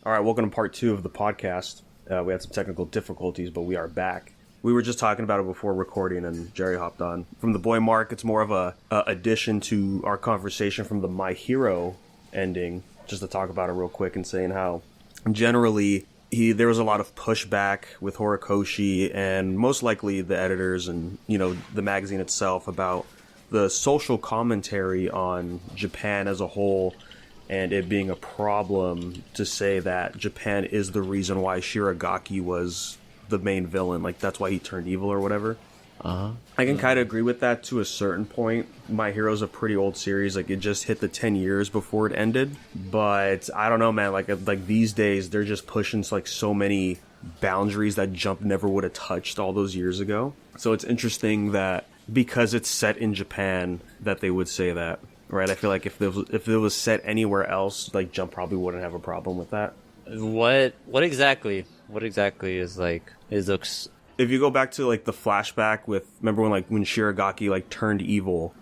All right, welcome to part 2 of the podcast. We had some technical difficulties, but we are back. We were just talking about it before recording, and Gerry hopped on. From the boy Mark, it's more of a addition to our conversation from the My Hero ending, just to talk about it real quick and saying how generally there was a lot of pushback with Horikoshi and most likely the editors and, you know, the magazine itself about the social commentary on Japan as a whole, and it being a problem to say that Japan is the reason why Shiragaki was the main villain. Like, that's why he turned evil or whatever. I can kind of agree with that to a certain point. My Hero's a pretty old series. Like, it just hit the 10 years before it ended. But I don't know, man. Like these days, they're just pushing like so many boundaries that Jump never would have touched all those years ago. So it's interesting that because it's set in Japan that they would say that. Right, I feel like if it was set anywhere else, like Jump probably wouldn't have a problem with that. What exactly is like is if you go back to like the flashback with, remember when Shiragaki like turned evil,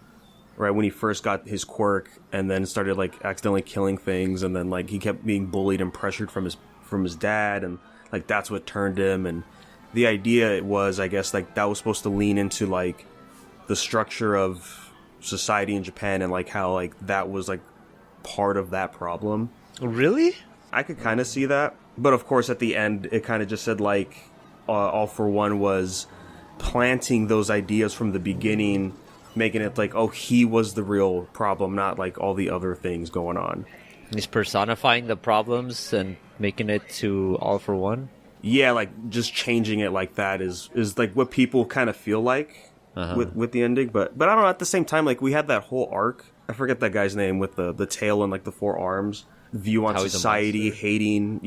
right, when he first got his quirk and then started like accidentally killing things, and then like he kept being bullied and pressured from his dad, and like that's what turned him. And the idea was, I guess, like that was supposed to lean into like the structure of society in Japan, and like how like that was like part of that problem. Really? I could kind of see that, but of course at the end it kind of just said like All for One was planting those ideas from the beginning, making it like, oh, he was the real problem, not like all the other things going on. He's personifying the problems and making it to All for One. Yeah, like just changing it like that is like what people kind of feel like. With the ending, but I don't know, at the same time, like we had that whole arc, I forget that guy's name, with the tail and like the 4 arms, view on society, hating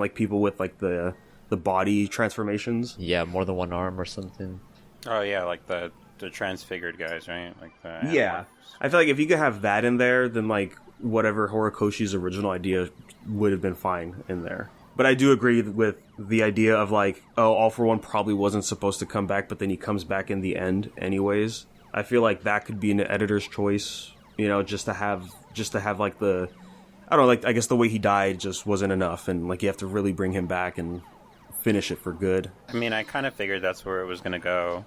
like people with like the body transformations. Yeah, more than one arm or something. Oh yeah, like the transfigured guys, right? Like the yeah. I feel like if you could have that in there, then like whatever Horikoshi's original idea would have been fine in there. But I do agree with the idea of like, oh, All for One probably wasn't supposed to come back, but then he comes back in the end anyways. I feel like that could be an editor's choice, you know, just to have like the, I don't know, like I guess the way he died just wasn't enough, and like you have to really bring him back and finish it for good. I mean, I kind of figured that's where it was gonna go,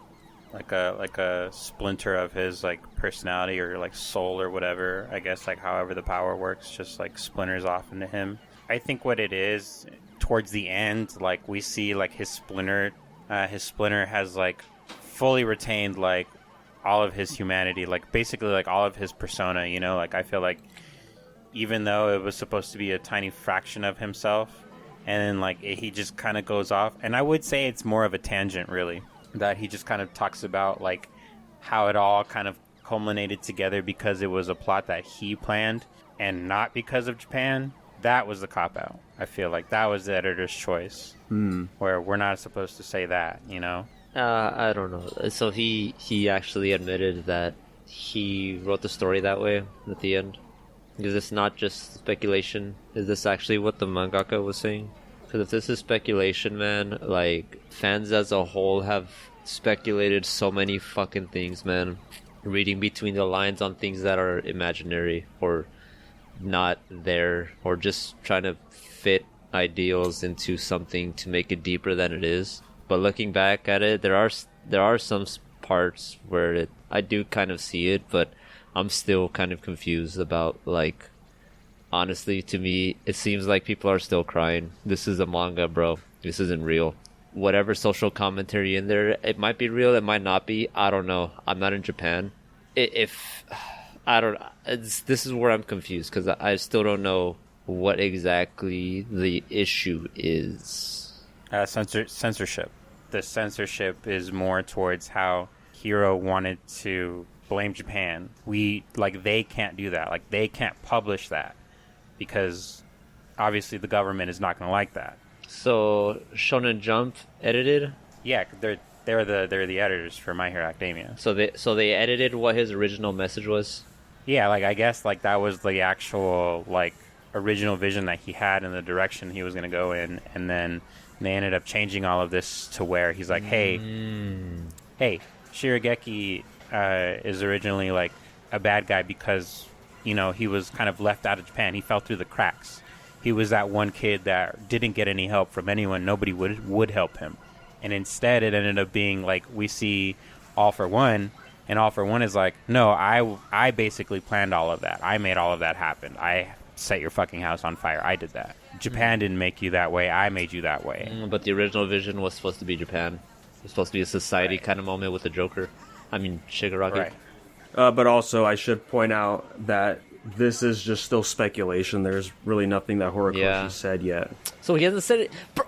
like a splinter of his like personality or like soul or whatever. I guess like however the power works, just like splinters off into him. I think what it is, towards the end, like we see like his splinter has like fully retained like all of his humanity, like basically like all of his persona, you know. Like I feel like even though it was supposed to be a tiny fraction of himself, and then like he just kind of goes off, and I would say it's more of a tangent really, that he just kind of talks about like how it all kind of culminated together because it was a plot that he planned and not because of Japan. That was the cop-out. I feel like that was the editor's choice, where we're not supposed to say that, you know? I don't know. So he actually admitted that he wrote the story that way at the end? Is this not just speculation? Is this actually what the mangaka was saying? Because if this is speculation, man, like, fans as a whole have speculated so many fucking things, man. Reading between the lines on things that are imaginary or not there, or just trying to fit ideals into something to make it deeper than it is. But looking back at it, there are some parts where I do kind of see it, but I'm still kind of confused about, like, honestly, to me, it seems like people are still crying. This is a manga, bro. This isn't real. Whatever social commentary in there, it might be real, it might not be. I don't know. I'm not in Japan. This is where I'm confused, because I still don't know what exactly the issue is. Censorship. The censorship is more towards how Hiro wanted to blame Japan. They can't do that. Like, they can't publish that because obviously the government is not going to like that. So Shonen Jump edited? Yeah, they're the editors for My Hero Academia. So they edited what his original message was? Yeah, like I guess like that was the actual like original vision that he had in the direction he was going to go in, and then they ended up changing all of this to where he's like, hey, Shirageki is originally like a bad guy because, you know, he was kind of left out of Japan. He fell through the cracks. he was that one kid that didn't get any help from anyone. Nobody would help him. And instead, it ended up being like we see All for One, and All for One is like, no, I basically planned all of that. I made all of that happen. I set your fucking house on fire. I did that. Japan didn't make you that way. I made you that way. But the original vision was supposed to be Japan. It was supposed to be a society kind of moment with the Joker. I mean, Shigaraki. Right. But also, I should point out that this is just still speculation. There's really nothing that Horikoshi said yet. So he hasn't said it. Bro.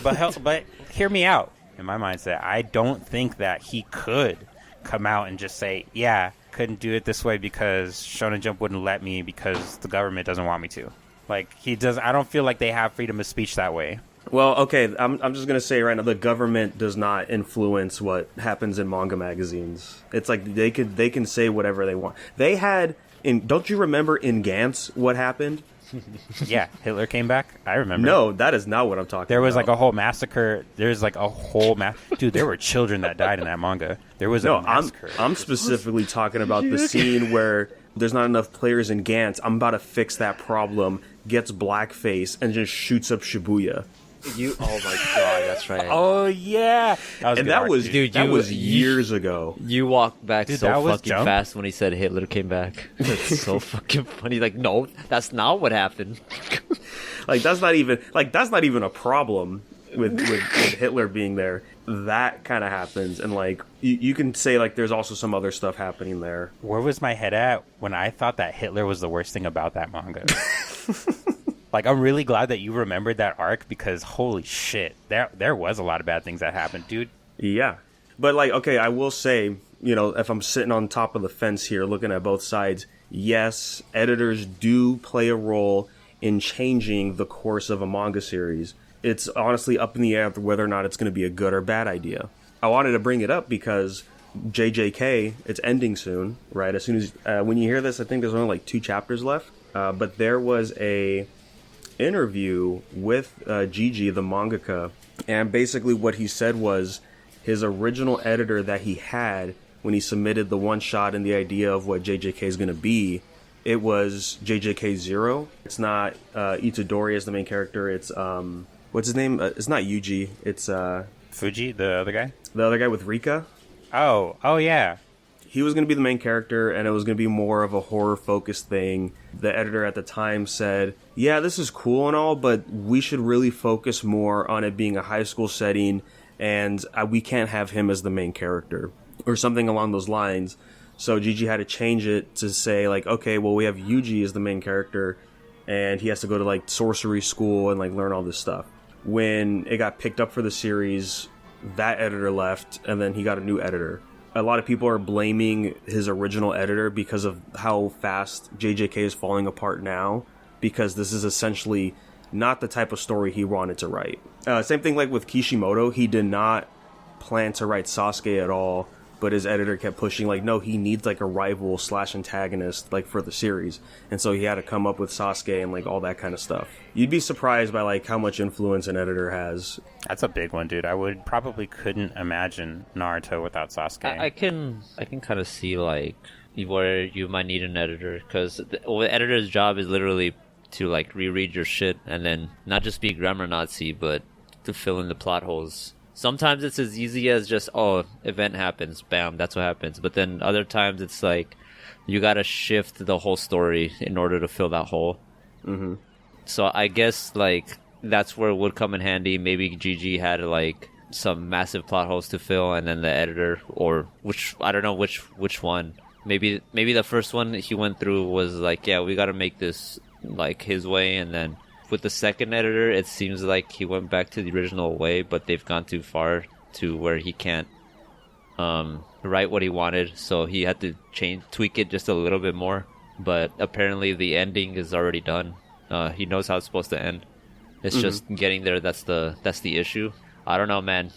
But hear me out. In my mindset, I don't think that he could come out and just say, yeah, couldn't do it this way because Shonen Jump wouldn't let me because the government doesn't want me to. Like, he does. I don't feel like they have freedom of speech that way. Well, okay, I'm just going to say right now, the government does not influence what happens in manga magazines. It's like they can say whatever they want. They had, don't you remember in Gantz what happened? Yeah, Hitler came back. I remember. No, that is not what I'm talking about. There was like a whole massacre. There's like a whole dude, there were children that died in that manga. There was a massacre. I'm specifically talking about the scene where there's not enough players in Gantz. I'm about to fix that problem. Gets blackface and just shoots up Shibuya. Oh my god, that's right. Oh yeah, that was years ago. You walked back Dude, so fucking fast when he said Hitler came back. That's so fucking funny. Like, no, that's not what happened. that's not even a problem with Hitler being there. That kind of happens, and like you can say like there's also some other stuff happening there. Where was my head at when I thought that Hitler was the worst thing about that manga? Like, I'm really glad that you remembered that arc because holy shit, there was a lot of bad things that happened, dude. Yeah. But, like, okay, I will say, you know, if I'm sitting on top of the fence here looking at both sides, yes, editors do play a role in changing the course of a manga series. It's honestly up in the air whether or not it's going to be a good or bad idea. I wanted to bring it up because JJK, it's ending soon, right? As soon as, when you hear this, I think there's only like 2 chapters left. But there was a interview with Gigi, the mangaka, and basically what he said was his original editor that he had when he submitted the one shot and the idea of what JJK is going to be, it was JJK 0. It's not Itadori as the main character. It's what's his name? It's not Yuji. It's Fuji, the other guy with Rika. Oh yeah. He was going to be the main character, and it was going to be more of a horror-focused thing. The editor at the time said, yeah, this is cool and all, but we should really focus more on it being a high school setting, and we can't have him as the main character, or something along those lines. So Gigi had to change it to say, like, okay, well, we have Yuji as the main character, and he has to go to, like, sorcery school and, like, learn all this stuff. When it got picked up for the series, that editor left, and then he got a new editor. A lot of people are blaming his original editor because of how fast JJK is falling apart now, because this is essentially not the type of story he wanted to write. Same thing like with Kishimoto. He did not plan to write Sasuke at all, but his editor kept pushing like, no, he needs like a rival / antagonist like for the series. And so he had to come up with Sasuke and like all that kind of stuff. You'd be surprised by like how much influence an editor has. That's a big one, dude. I couldn't imagine Naruto without Sasuke. I can kind of see like where you might need an editor, because the editor's job is literally to like reread your shit and then not just be grammar Nazi, but to fill in the plot holes. Sometimes it's as easy as just, oh, event happens, bam, that's what happens. But then other times it's like you gotta shift the whole story in order to fill that hole. Mm-hmm. So I guess like that's where it would come in handy. Maybe Gigi had like some massive plot holes to fill, and then the editor, or I don't know which one. Maybe the first one he went through was like, yeah, we gotta make this like his way, and then with the second editor, it seems like he went back to the original way, but they've gone too far to where he can't write what he wanted, so he had to tweak it just a little bit more. But apparently the ending is already done. He knows how it's supposed to end. It's just getting there. That's the issue. I don't know, man.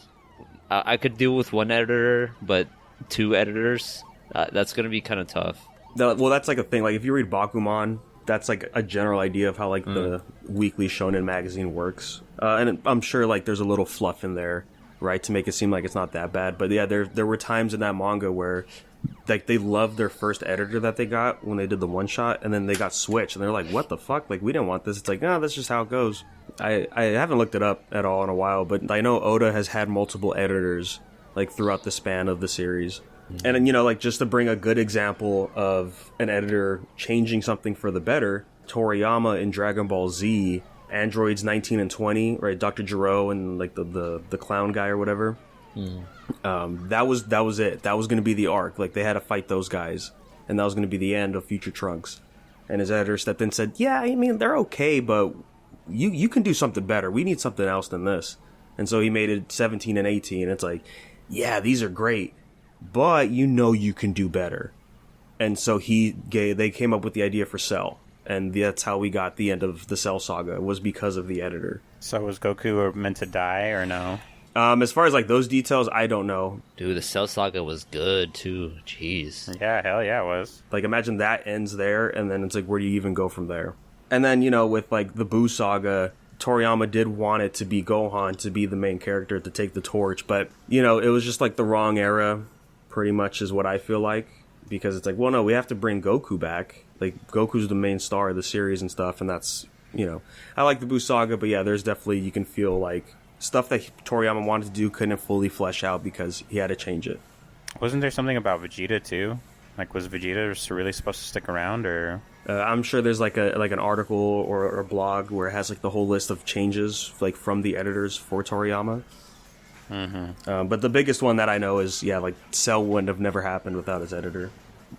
I could deal with one editor, but 2 editors, that's gonna be kind of tough. Well, that's like a thing. Like if you read Bakuman, that's like a general idea of how like the weekly shonen magazine works, and I'm sure like there's a little fluff in there, right, to make it seem like it's not that bad. But yeah, there were times in that manga where like they loved their first editor that they got when they did the one shot, and then they got switched, and they're like, "What the fuck? Like, we didn't want this." It's like, no, that's just how it goes. I haven't looked it up at all in a while, but I know Oda has had multiple editors like throughout the span of the series. And you know, like, just to bring a good example of an editor changing something for the better, Toriyama in Dragon Ball Z, Androids 19 and 20, right? Dr. Gero and like the clown guy or whatever. That was it. That was going to be the arc. Like, they had to fight those guys, and that was going to be the end of Future Trunks. And his editor stepped in and said, "Yeah, I mean, they're okay, but you can do something better. We need something else than this." And so he made it 17 and 18. It's like, yeah, these are great, but you can do better. And so they came up with the idea for Cell, and that's how we got the end of the Cell saga, was because of the editor. So was Goku meant to die or no? As far as like those details, I don't know. Dude, the Cell Saga was good too. Jeez. Yeah, hell yeah, it was. Like, imagine that ends there, and then it's like, where do you even go from there? And then, you know, with like the Buu saga, Toriyama did want it to be Gohan to be the main character to take the torch, but you know, it was just like the wrong era, pretty much, is what I feel like, because it's like, well, no, we have to bring Goku back. Like, Goku's the main star of the series and stuff, and that's, you know, I like the Buu saga, but yeah, there's definitely, you can feel like stuff that Toriyama wanted to do couldn't fully flesh out because he had to change it. Wasn't there something about Vegeta too? Like, was Vegeta really supposed to stick around, or? I'm sure there's like an article or a blog where it has like the whole list of changes like from the editors for Toriyama. But the biggest one that I know is, yeah, like Cell wouldn't have never happened without his editor.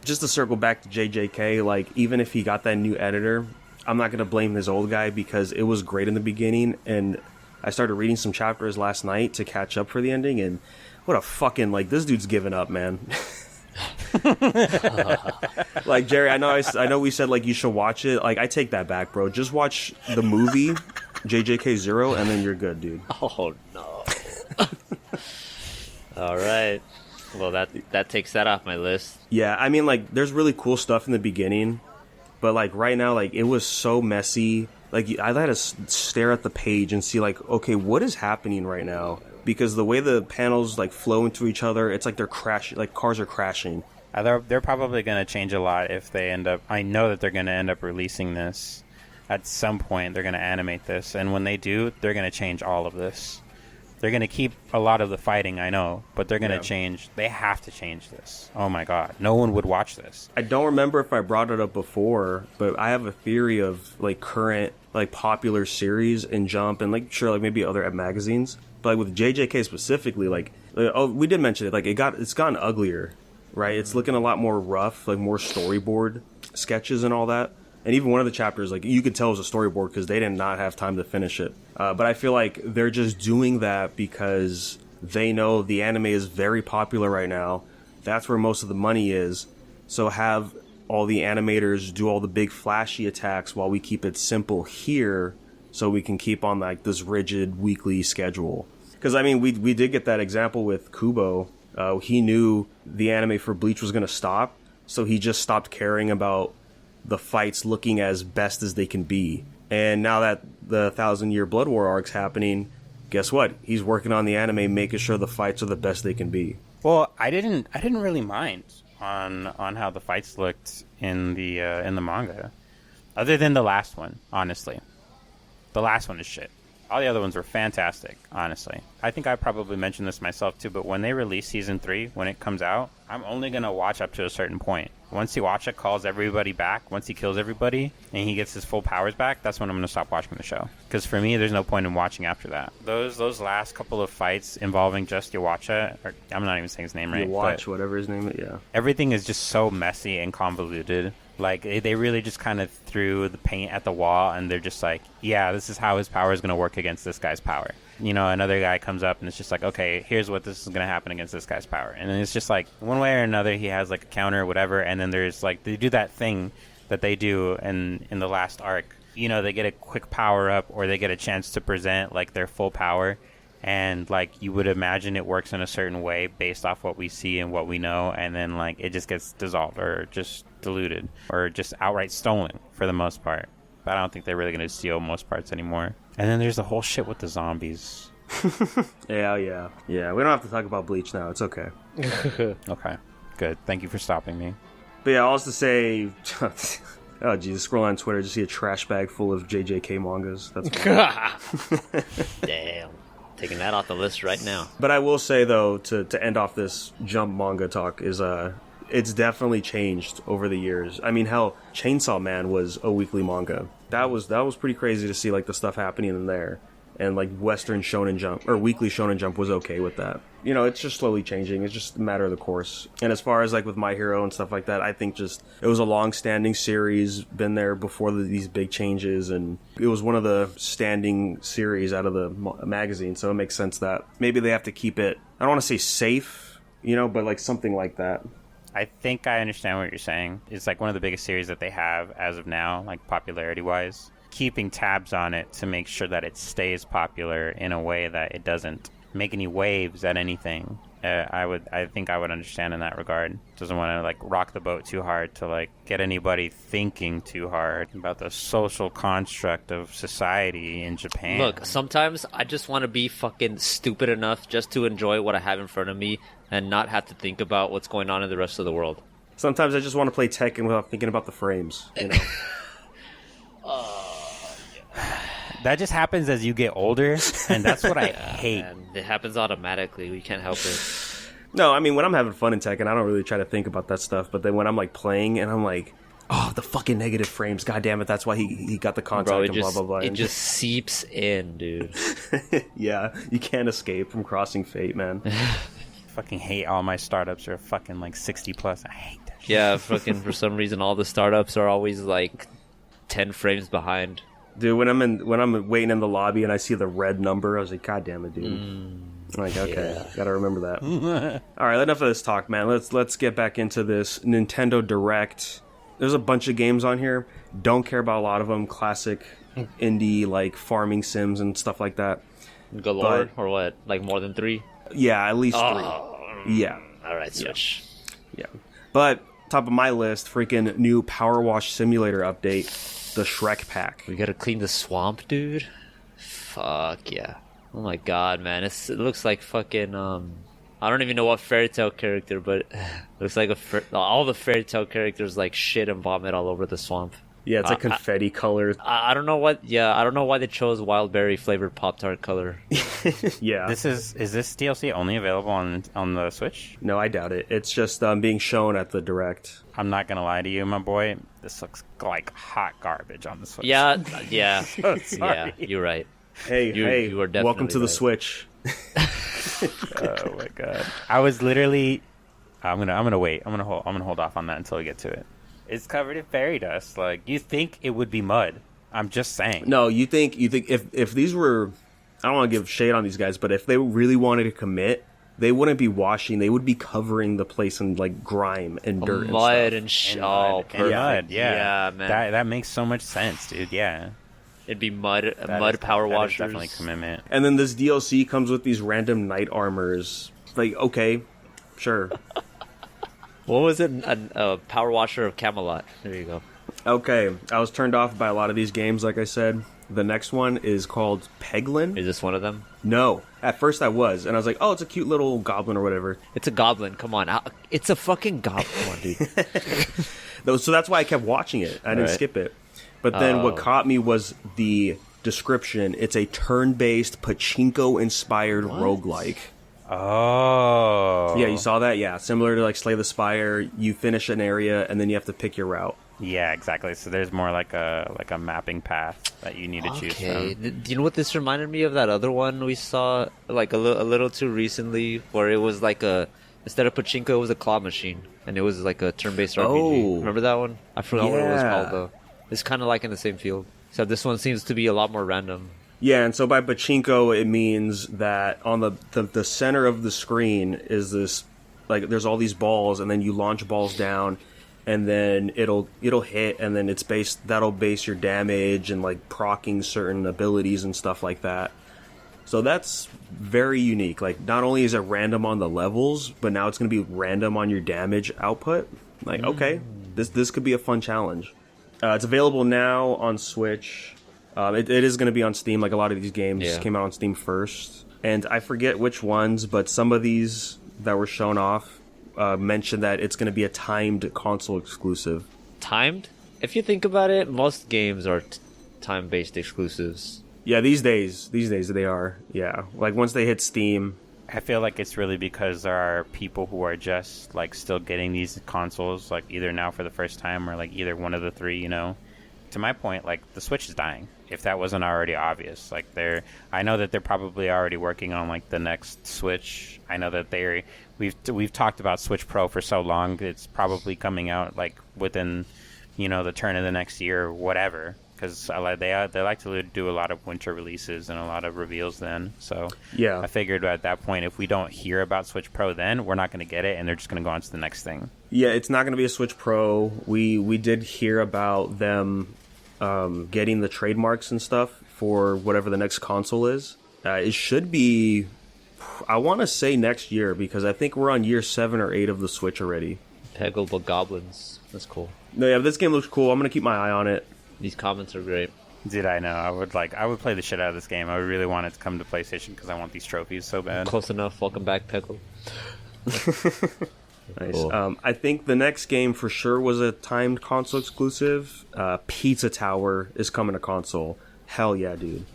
Just to circle back to JJK, like, even if he got that new editor, I'm not going to blame his old guy, because it was great in the beginning, and I started reading some chapters last night to catch up for the ending, and what a fucking, like, this dude's given up, man. Like, Jerry, I know we said like you should watch it. Like, I take that back, bro. Just watch the movie JJK 0, and then you're good, dude. Oh no. All right. Well, that takes that off my list. Yeah, I mean, like, there's really cool stuff in the beginning, but like right now, like, it was so messy. Like, I had to stare at the page and see, like, okay, what is happening right now? Because the way the panels like flow into each other, it's like they're crashing, like cars are crashing. They're probably going to change a lot if they end up. I know that they're going to end up releasing this at some point. They're going to animate this, and when they do, they're going to change all of this. They're going to keep a lot of the fighting, I know, but they're going to change. They have to change this. Oh my god, no one would watch this. I don't remember if I brought it up before, but I have a theory of like current like popular series in Jump and like, sure, like maybe other magazines, but like with JJK specifically, like, oh, we did mention it, like it's gotten uglier, right? It's looking a lot more rough, like more storyboard sketches and all that. And even one of the chapters, like, you could tell it was a storyboard because they did not have time to finish it. But I feel like they're just doing that because they know the anime is very popular right now. That's where most of the money is. So have all the animators do all the big flashy attacks while we keep it simple here, so we can keep on like this rigid weekly schedule. Because, I mean, we did get that example with Kubo. He knew the anime for Bleach was going to stop, so he just stopped caring about the fights looking as best as they can be. And now that the 1,000-year Blood War arc's happening, guess what? He's working on the anime, making sure the fights are the best they can be. Well, I didn't really mind on how the fights looked in the manga, other than the last one. Honestly, the last one is shit. All the other ones were fantastic, honestly. I think I probably mentioned this myself too, but when they release season 3, when it comes out, I'm only going to watch up to a certain point. Once Iwatcha calls everybody back, once he kills everybody, and he gets his full powers back, that's when I'm going to stop watching the show. Because for me, there's no point in watching after that. Those last couple of fights involving just Iwatcha, or I'm not even saying his name right. Iwatch, whatever his name is, yeah. Everything is just so messy and convoluted. Like, they really just kind of threw the paint at the wall, and they're just like, yeah, this is how his power is going to work against this guy's power. You know, another guy comes up, and it's just like, okay, here's what this is going to happen against this guy's power. And then it's just like, one way or another, he has, like, a counter or whatever, and then there's, like, they do that thing that they do in the last arc. You know, they get a quick power-up, or they get a chance to present, like, their full power. And, like, you would imagine it works in a certain way based off what we see and what we know, and then, like, it just gets dissolved or just diluted or just outright stolen for the most part. But I don't think they're really going to steal most parts anymore. And then there's the whole shit with the zombies. Yeah. We don't have to talk about Bleach now. It's okay. Okay, good. Thank you for stopping me. But yeah, all to say, oh Jesus, scroll on Twitter, just see a trash bag full of JJK mangas. That's Damn. Taking that off the list right now. But I will say though, to end off this Jump manga talk, is it's definitely changed over the years. I mean, hell, Chainsaw Man was a weekly manga. That was pretty crazy to see, like, the stuff happening in there. And like Western Shonen Jump or Weekly Shonen Jump was okay with that. You know, it's just slowly changing. It's just a matter of the course. And as far as like with My Hero and stuff like that, I think just it was a long-standing series, been there before these big changes, and it was one of the standing series out of the magazine. So it makes sense that maybe they have to keep it. I don't want to say safe, you know, but like something like that. I think I understand what you're saying. It's like one of the biggest series that they have as of now, like popularity-wise. Keeping tabs on it to make sure that it stays popular in a way that it doesn't make any waves at anything. I think I would understand in that regard. Doesn't want to like rock the boat too hard to like get anybody thinking too hard about the social construct of society in Japan. Look, sometimes I just want to be fucking stupid enough just to enjoy what I have in front of me and not have to think about what's going on in the rest of the world. Sometimes I just want to play Tekken without thinking about the frames, you know. That just happens as you get older, and that's what I hate. Man, it happens automatically. We can't help it. No, I mean, when I'm having fun in Tekken, I don't really try to think about that stuff. But then when I'm like playing and I'm like, oh, the fucking negative frames, god damn it, that's why he got the contact. Bro, and blah blah blah. It just seeps in, dude. Yeah, you can't escape from crossing fate, man. Fucking hate all my startups are fucking like 60 plus. I hate that shit. Yeah, fucking for some reason all the startups are always like 10 frames behind. Dude, when I'm waiting in the lobby and I see the red number, I was like, god damn it, dude. I'm like, okay, yeah. gotta remember that. All right, enough of this talk, man. Let's get back into this Nintendo Direct. There's a bunch of games on here. Don't care about a lot of them. Classic indie, like farming sims and stuff like that. Galore, or what? Like more than 3? Yeah, at least 3. Yeah. Alright, Switch. Yeah. But top of my list, freaking new Power Wash Simulator update. The Shrek pack. We gotta clean the swamp, dude. Fuck yeah. Oh my god, man. It looks like fucking, I don't even know what fairy tale character, but it looks like all the fairy tale characters like shit and vomit all over the swamp. Yeah, it's like confetti color. I don't know I don't know why they chose wild berry flavored Pop-Tart color. Yeah. Is this DLC only available on the Switch? No, I doubt it. It's just being shown at the Direct. I'm not gonna lie to you, my boy. This looks like hot garbage on the Switch. Yeah. So sorry. Yeah, you're right. Hey, you are definitely welcome to the right. Switch. Oh my god. I was literally. I'm gonna wait. I'm gonna hold off on that until we get to it. It's covered in fairy dust. Like, you think it would be mud? I'm just saying. No, you think if these were, I don't want to give shade on these guys, but if they really wanted to commit, they wouldn't be washing. They would be covering the place in like grime and dirt, Mud and stuff. and oh, perfect. mud, yeah. Yeah, man. That makes so much sense, dude. Yeah. It'd be mud That is- power that is washers. definitely commitment. And then this DLC comes with these random knight armors. Like, okay, sure. What was it? A power washer of Camelot. There you go. Okay, I was turned off by a lot of these games, like I said. The next one is called Peglin. Is this one of them? No. At first I was, and I was like, oh, it's a cute little goblin or whatever. It's a goblin. Come on. It's a fucking goblin. Come on, dude. So that's why I kept watching it. I didn't Right. skip it. But then what caught me was the description. It's a turn-based, pachinko-inspired roguelike. Oh. Yeah, you saw that? Yeah, similar to like Slay the Spire. You finish an area, and then you have to pick your route. Yeah, exactly. So there's more like a mapping path that you need to choose Okay. from. Do you know what this reminded me of? That other one we saw like a little too recently, where it was like instead of pachinko, it was a claw machine, and it was like a turn-based RPG. Oh. Remember that one? I forgot what it was Yeah. called though. It's kind of like in the same field, except this one seems to be a lot more random. Yeah, and so by pachinko, it means that on the center of the screen is this, like, there's all these balls, and then you launch balls down, and then it'll hit, and then that'll base your damage and like proccing certain abilities and stuff like that. So that's very unique. Like, not only is it random on the levels, but now it's going to be random on your damage output. Like, okay, this could be a fun challenge. It's available now on Switch. It is going to be on Steam, like a lot of these games Yeah. came out on Steam first. and I forget which ones, but some of these that were shown off mentioned that it's going to be a timed console exclusive. Timed? If you think about it, most games are time-based exclusives. Yeah, these days they are. Yeah, like once they hit Steam. I feel like it's really because there are people who are just like still getting these consoles, like either now for the first time or like either one of the three. To my point, like the Switch is dying. If that wasn't already obvious, like I know that they're probably already working on like the next Switch. I know that we've talked about Switch Pro for so long. It's probably coming out like within, the turn of the next year or whatever. Because they like to do a lot of winter releases and a lot of reveals then. So yeah, I figured at that point, if we don't hear about Switch Pro then, we're not going to get it, and they're just going to go on to the next thing. Yeah, it's not going to be a Switch Pro. We did hear about them getting the trademarks and stuff for whatever the next console is. It should be, I want to say next year, because I think we're on year 7 or 8 of the Switch already. Peggable Goblins. That's cool. No, yeah, this game looks cool. I'm going to keep my eye on it. These comments are great. Dude, I know. I would play the shit out of this game. I would really want it to come to PlayStation because I want these trophies so bad. Close enough. Welcome back, Peggle. Nice. Cool. I think the next game for sure was a timed console exclusive. Pizza Tower is coming to console. Hell yeah, dude.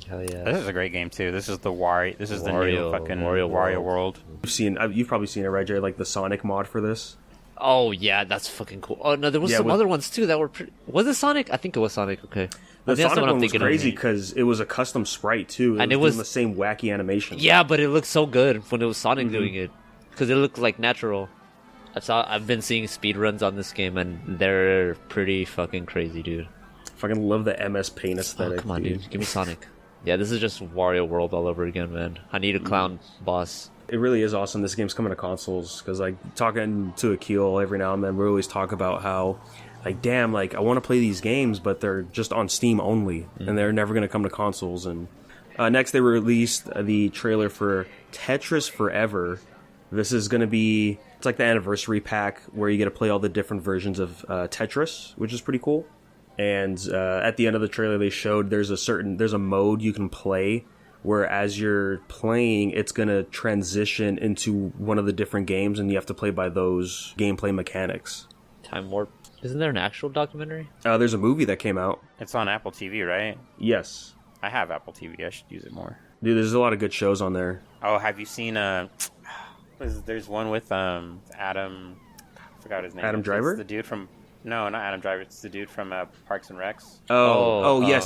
Hell yeah. This is a great game too. This is the Wario. This is the new fucking Wario World. You've probably seen it, right, Jerry? Like the Sonic mod for this. Oh yeah, that's fucking cool. Oh no, there was some other ones too that were pretty... Was it Sonic? I think it was Sonic. Okay. The Sonic one was crazy because it was a custom sprite too, and it was doing the same wacky animation. Yeah, but it looked so good when it was Sonic doing it because it looked like natural. I've been seeing speedruns on this game, and they're pretty fucking crazy, dude. Fucking love the MS Paint aesthetic. Oh, come on, dude. Give me Sonic. Yeah, this is just Wario World all over again, man. I need a clown boss. It really is awesome. This game's coming to consoles because, like, talking to Akil every now and then, we always talk about how, like, damn, like, I want to play these games, but they're just on Steam only, and they're never going to come to consoles. And next, they released the trailer for Tetris Forever. This is going to be, it's like the anniversary pack where you get to play all the different versions of Tetris, which is pretty cool. And at the end of the trailer, they showed there's a mode you can play where as you're playing, it's going to transition into one of the different games, and you have to play by those gameplay mechanics. Time Warp. Isn't there an actual documentary? There's a movie that came out. It's on Apple TV, right? Yes. I have Apple TV. I should use it more. Dude, there's a lot of good shows on there. Oh, have you seen... there's one with Adam... I forgot his name. Adam Driver? It's the dude from... No, not Adam Driver. It's the dude from Parks and Recs.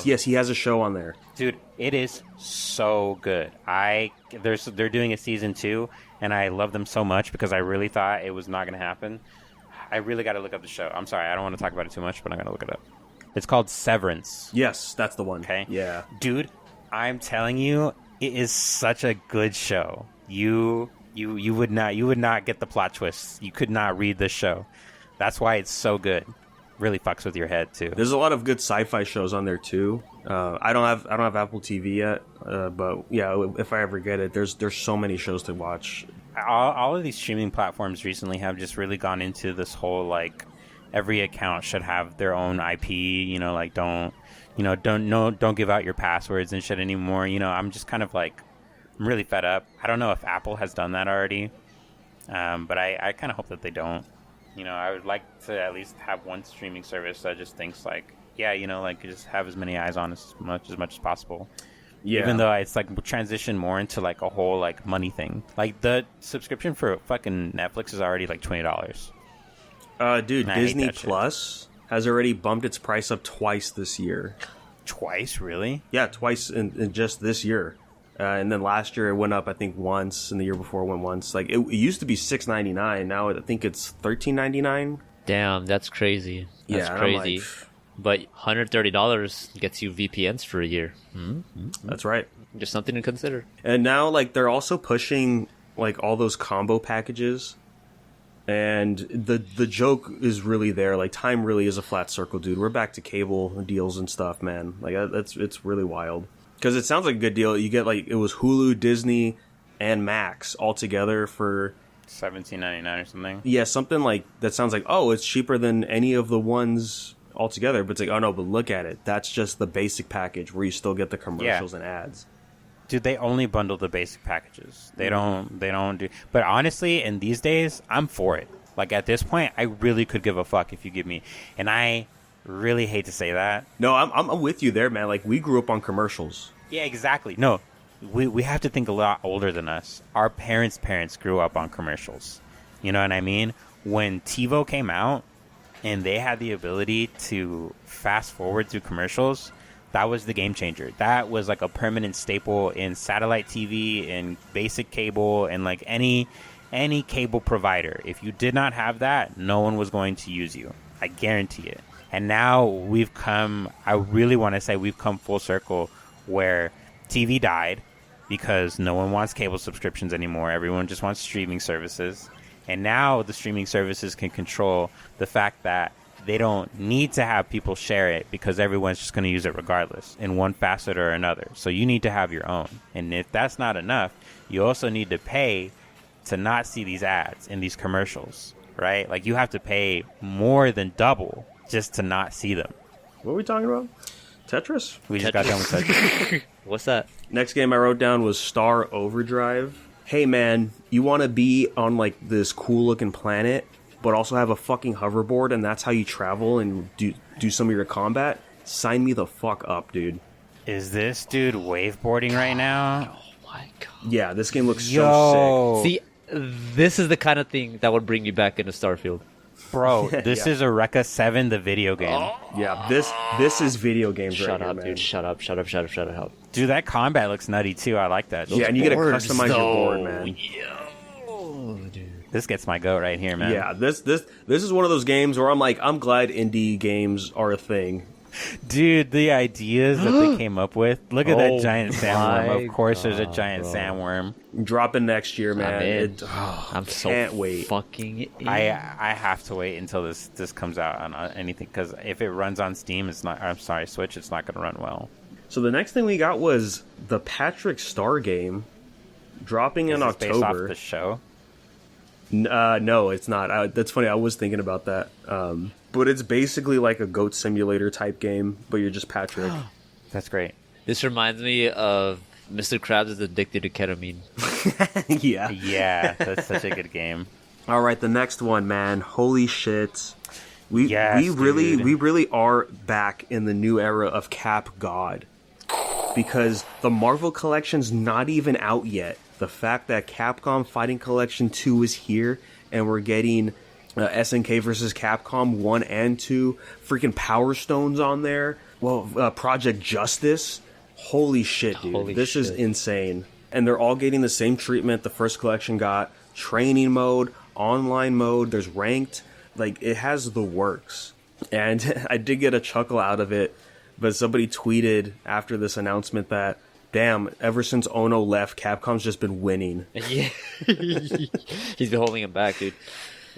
Yes, he has a show on there. Dude, it is so good. They're doing a season 2, and I love them so much because I really thought it was not going to happen. I really got to look up the show. I'm sorry, I don't want to talk about it too much, but I'm going to look it up. It's called Severance. Yes, that's the one. Okay. Yeah. Dude, I'm telling you, it is such a good show. You would not get the plot twists. You could not read this show. That's why it's so good. Really fucks with your head too. There's a lot of good sci-fi shows on there too. I don't have Apple TV yet, but yeah, if I ever get it, there's so many shows to watch. All of these streaming platforms recently have just really gone into this whole like every account should have their own IP. Like don't give out your passwords and shit anymore. I'm just kind of like I'm really fed up. I don't know if Apple has done that already, but I kind of hope that they don't. I would like to at least have one streaming service that just thinks like, yeah, like just have as many eyes on as much as possible. Yeah. Even though it's like transition more into like a whole like money thing. Like the subscription for fucking Netflix is already like $20. Dude, Disney Plus has already bumped its price up twice this year. Twice, really? Yeah, twice in just this year. And then last year it went up, I think, once, and the year before it went once. Like it used to be $6.99. Now I think it's $13.99. Damn, that's crazy. That's crazy. Like, but $130 gets you VPNs for a year. That's right. Just something to consider. And now, like, they're also pushing like all those combo packages. And the joke is really there. Like, time really is a flat circle, dude. We're back to cable deals and stuff, man. Like, it's really wild. Because it sounds like a good deal. You get, like, it was Hulu, Disney, and Max all together for $17.99 or something. Yeah, something like that. Sounds like, oh, it's cheaper than any of the ones all together. But it's like, oh no, but look at it. That's just the basic package where you still get the commercials and ads. Dude, they only bundle the basic packages. They don't do. But honestly, in these days, I'm for it. Like at this point, I really could give a fuck if you give me. And I really hate to say that. No, I'm with you there, man. Like, we grew up on commercials. Yeah, exactly. No, we have to think a lot older than us. Our parents' grew up on commercials. You know what I mean? When TiVo came out and they had the ability to fast forward through commercials, that was the game changer. That was like a permanent staple in satellite TV and basic cable and like any cable provider. If you did not have that, no one was going to use you. I guarantee it. And now I really want to say we've come full circle where TV died because no one wants cable subscriptions anymore. Everyone just wants streaming services. And now the streaming services can control the fact that they don't need to have people share it because everyone's just going to use it regardless in one facet or another. So you need to have your own. And if that's not enough, you also need to pay to not see these ads in these commercials, right? Like you have to pay more than double just to not see them. What are we talking about? Tetris? We just got done with Tetris. What's that? Next game I wrote down was Star Overdrive. Hey, man, you want to be on, like, this cool-looking planet, but also have a fucking hoverboard, and that's how you travel and do some of your combat? Sign me the fuck up, dude. Is this dude waveboarding right now? Oh my god. Yeah, this game looks so sick. See, this is the kind of thing that would bring you back into Starfield. Bro, this is Eureka 7, the video game. Yeah, this is video games Shut right up, here, man. dude. Shut up. Dude, that combat looks nutty, too. I like that. Yeah, and you get to boards, customize your though. board, man. Dude. This gets my goat right here, man. Yeah, this is one of those games where I'm glad indie games are a thing. Dude, the ideas that they came up with. Look at that giant sandworm. my Of course there's a giant bro. sandworm. Dropping next year, man. I'm in. I'm so wait. fucking in. I have to wait until this comes out on anything, because if it runs on Steam, Switch, it's not going to run well. So the next thing we got was the Patrick Star game, dropping in Is this based off October. the show? No, it's not. That's funny. I was thinking about that. But it's basically like a goat simulator type game, but you're just Patrick. That's great. This reminds me of Mr. Krabs is addicted to ketamine. Yeah. Yeah, that's such a good game. All right, the next one, man. Holy shit. We Yes, really are back in the new era of Cap God. Because the Marvel Collection's not even out yet. The fact that Capcom Fighting Collection 2 is here, and we're getting SNK versus Capcom 1 and 2, freaking Power Stones on there. Well, Project Justice. Holy shit, dude. This is insane. And they're all getting the same treatment the first collection got. Training mode, online mode, there's ranked. Like, it has the works. And I did get a chuckle out of it, but somebody tweeted after this announcement that, damn, ever since Ono left, Capcom's just been winning. Yeah. He's been holding him back, dude.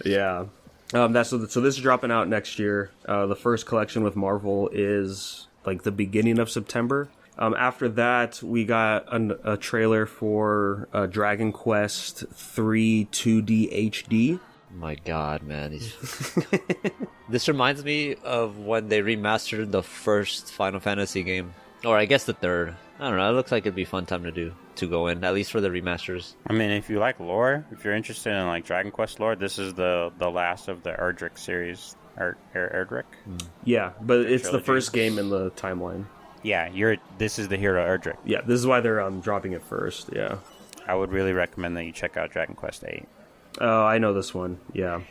Yeah. So this is dropping out next year. The first collection with Marvel is like the beginning of September. After that, we got a trailer for Dragon Quest 3 2D HD. My god, man. This reminds me of when they remastered the first Final Fantasy game. Or I guess the third. I don't know. It looks like it'd be a fun time to go in, at least for the remasters. I mean, if you like lore, if you're interested in like Dragon Quest lore, this is the last of the Erdrick series. Erdrick? Yeah, but it's Trilogy. the first game in the timeline. Yeah, this is the hero Erdrick. Yeah, this is why they're dropping it first. Yeah. I would really recommend that you check out Dragon Quest 8. Oh, I know this one. Yeah.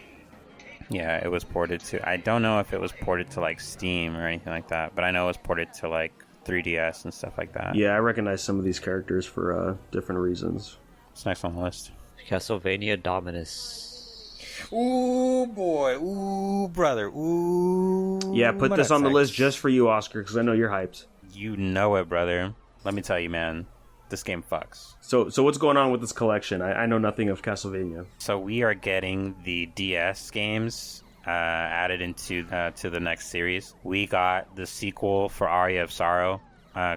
Yeah, it was ported to... I don't know if it was ported to like Steam or anything like that, but I know it was ported to like 3DS and stuff like that. Yeah, I recognize some of these characters for different reasons. It's next on the list. Castlevania Dominus. Ooh, boy. Ooh, brother. Ooh. Yeah, put this on the list just for you, Oscar, because I know you're hyped. You know it, brother. Let me tell you, man. This game fucks. So what's going on with this collection? I know nothing of Castlevania. So we are getting the DS games added into to the next series. We got the sequel for Aria of Sorrow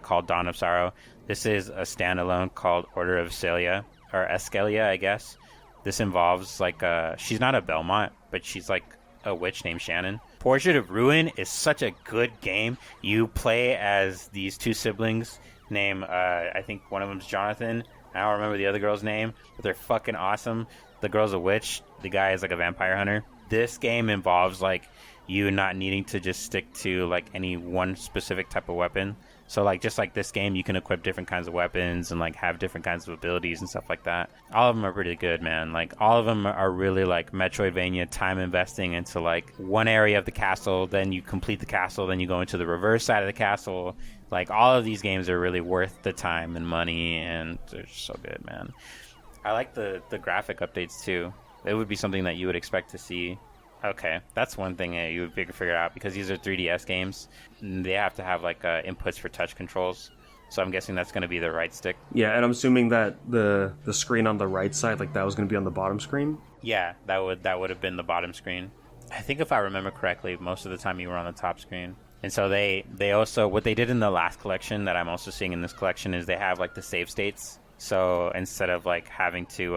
called Dawn of Sorrow. This is a standalone called Order of Celia, or Eskelia, I guess. This involves like she's not a Belmont, but she's like a witch named Shannon. Portrait of Ruin is such a good game. You play as these two siblings named, I think one of them's Jonathan. I don't remember the other girl's name, but they're fucking awesome. The girl's a witch. The guy is like a vampire hunter. This game involves like you not needing to just stick to like any one specific type of weapon. So like just like this game, you can equip different kinds of weapons and like have different kinds of abilities and stuff like that. All of them are pretty good, man. Like all of them are really like Metroidvania, time investing into like one area of the castle, then you complete the castle, then you go into the reverse side of the castle. Like all of these games are really worth the time and money, and they're so good, man. I like the graphic updates too. It would be something that you would expect to see. Okay, that's one thing you would figure out, because these are 3DS games. They have to have like inputs for touch controls, so I'm guessing that's going to be the right stick. Yeah, and I'm assuming that the screen on the right side, like that was going to be on the bottom screen. Yeah, that would have been the bottom screen. I think if I remember correctly, most of the time you were on the top screen. And so they also, what they did in the last collection that I'm also seeing in this collection is they have like the save states. So instead of like having to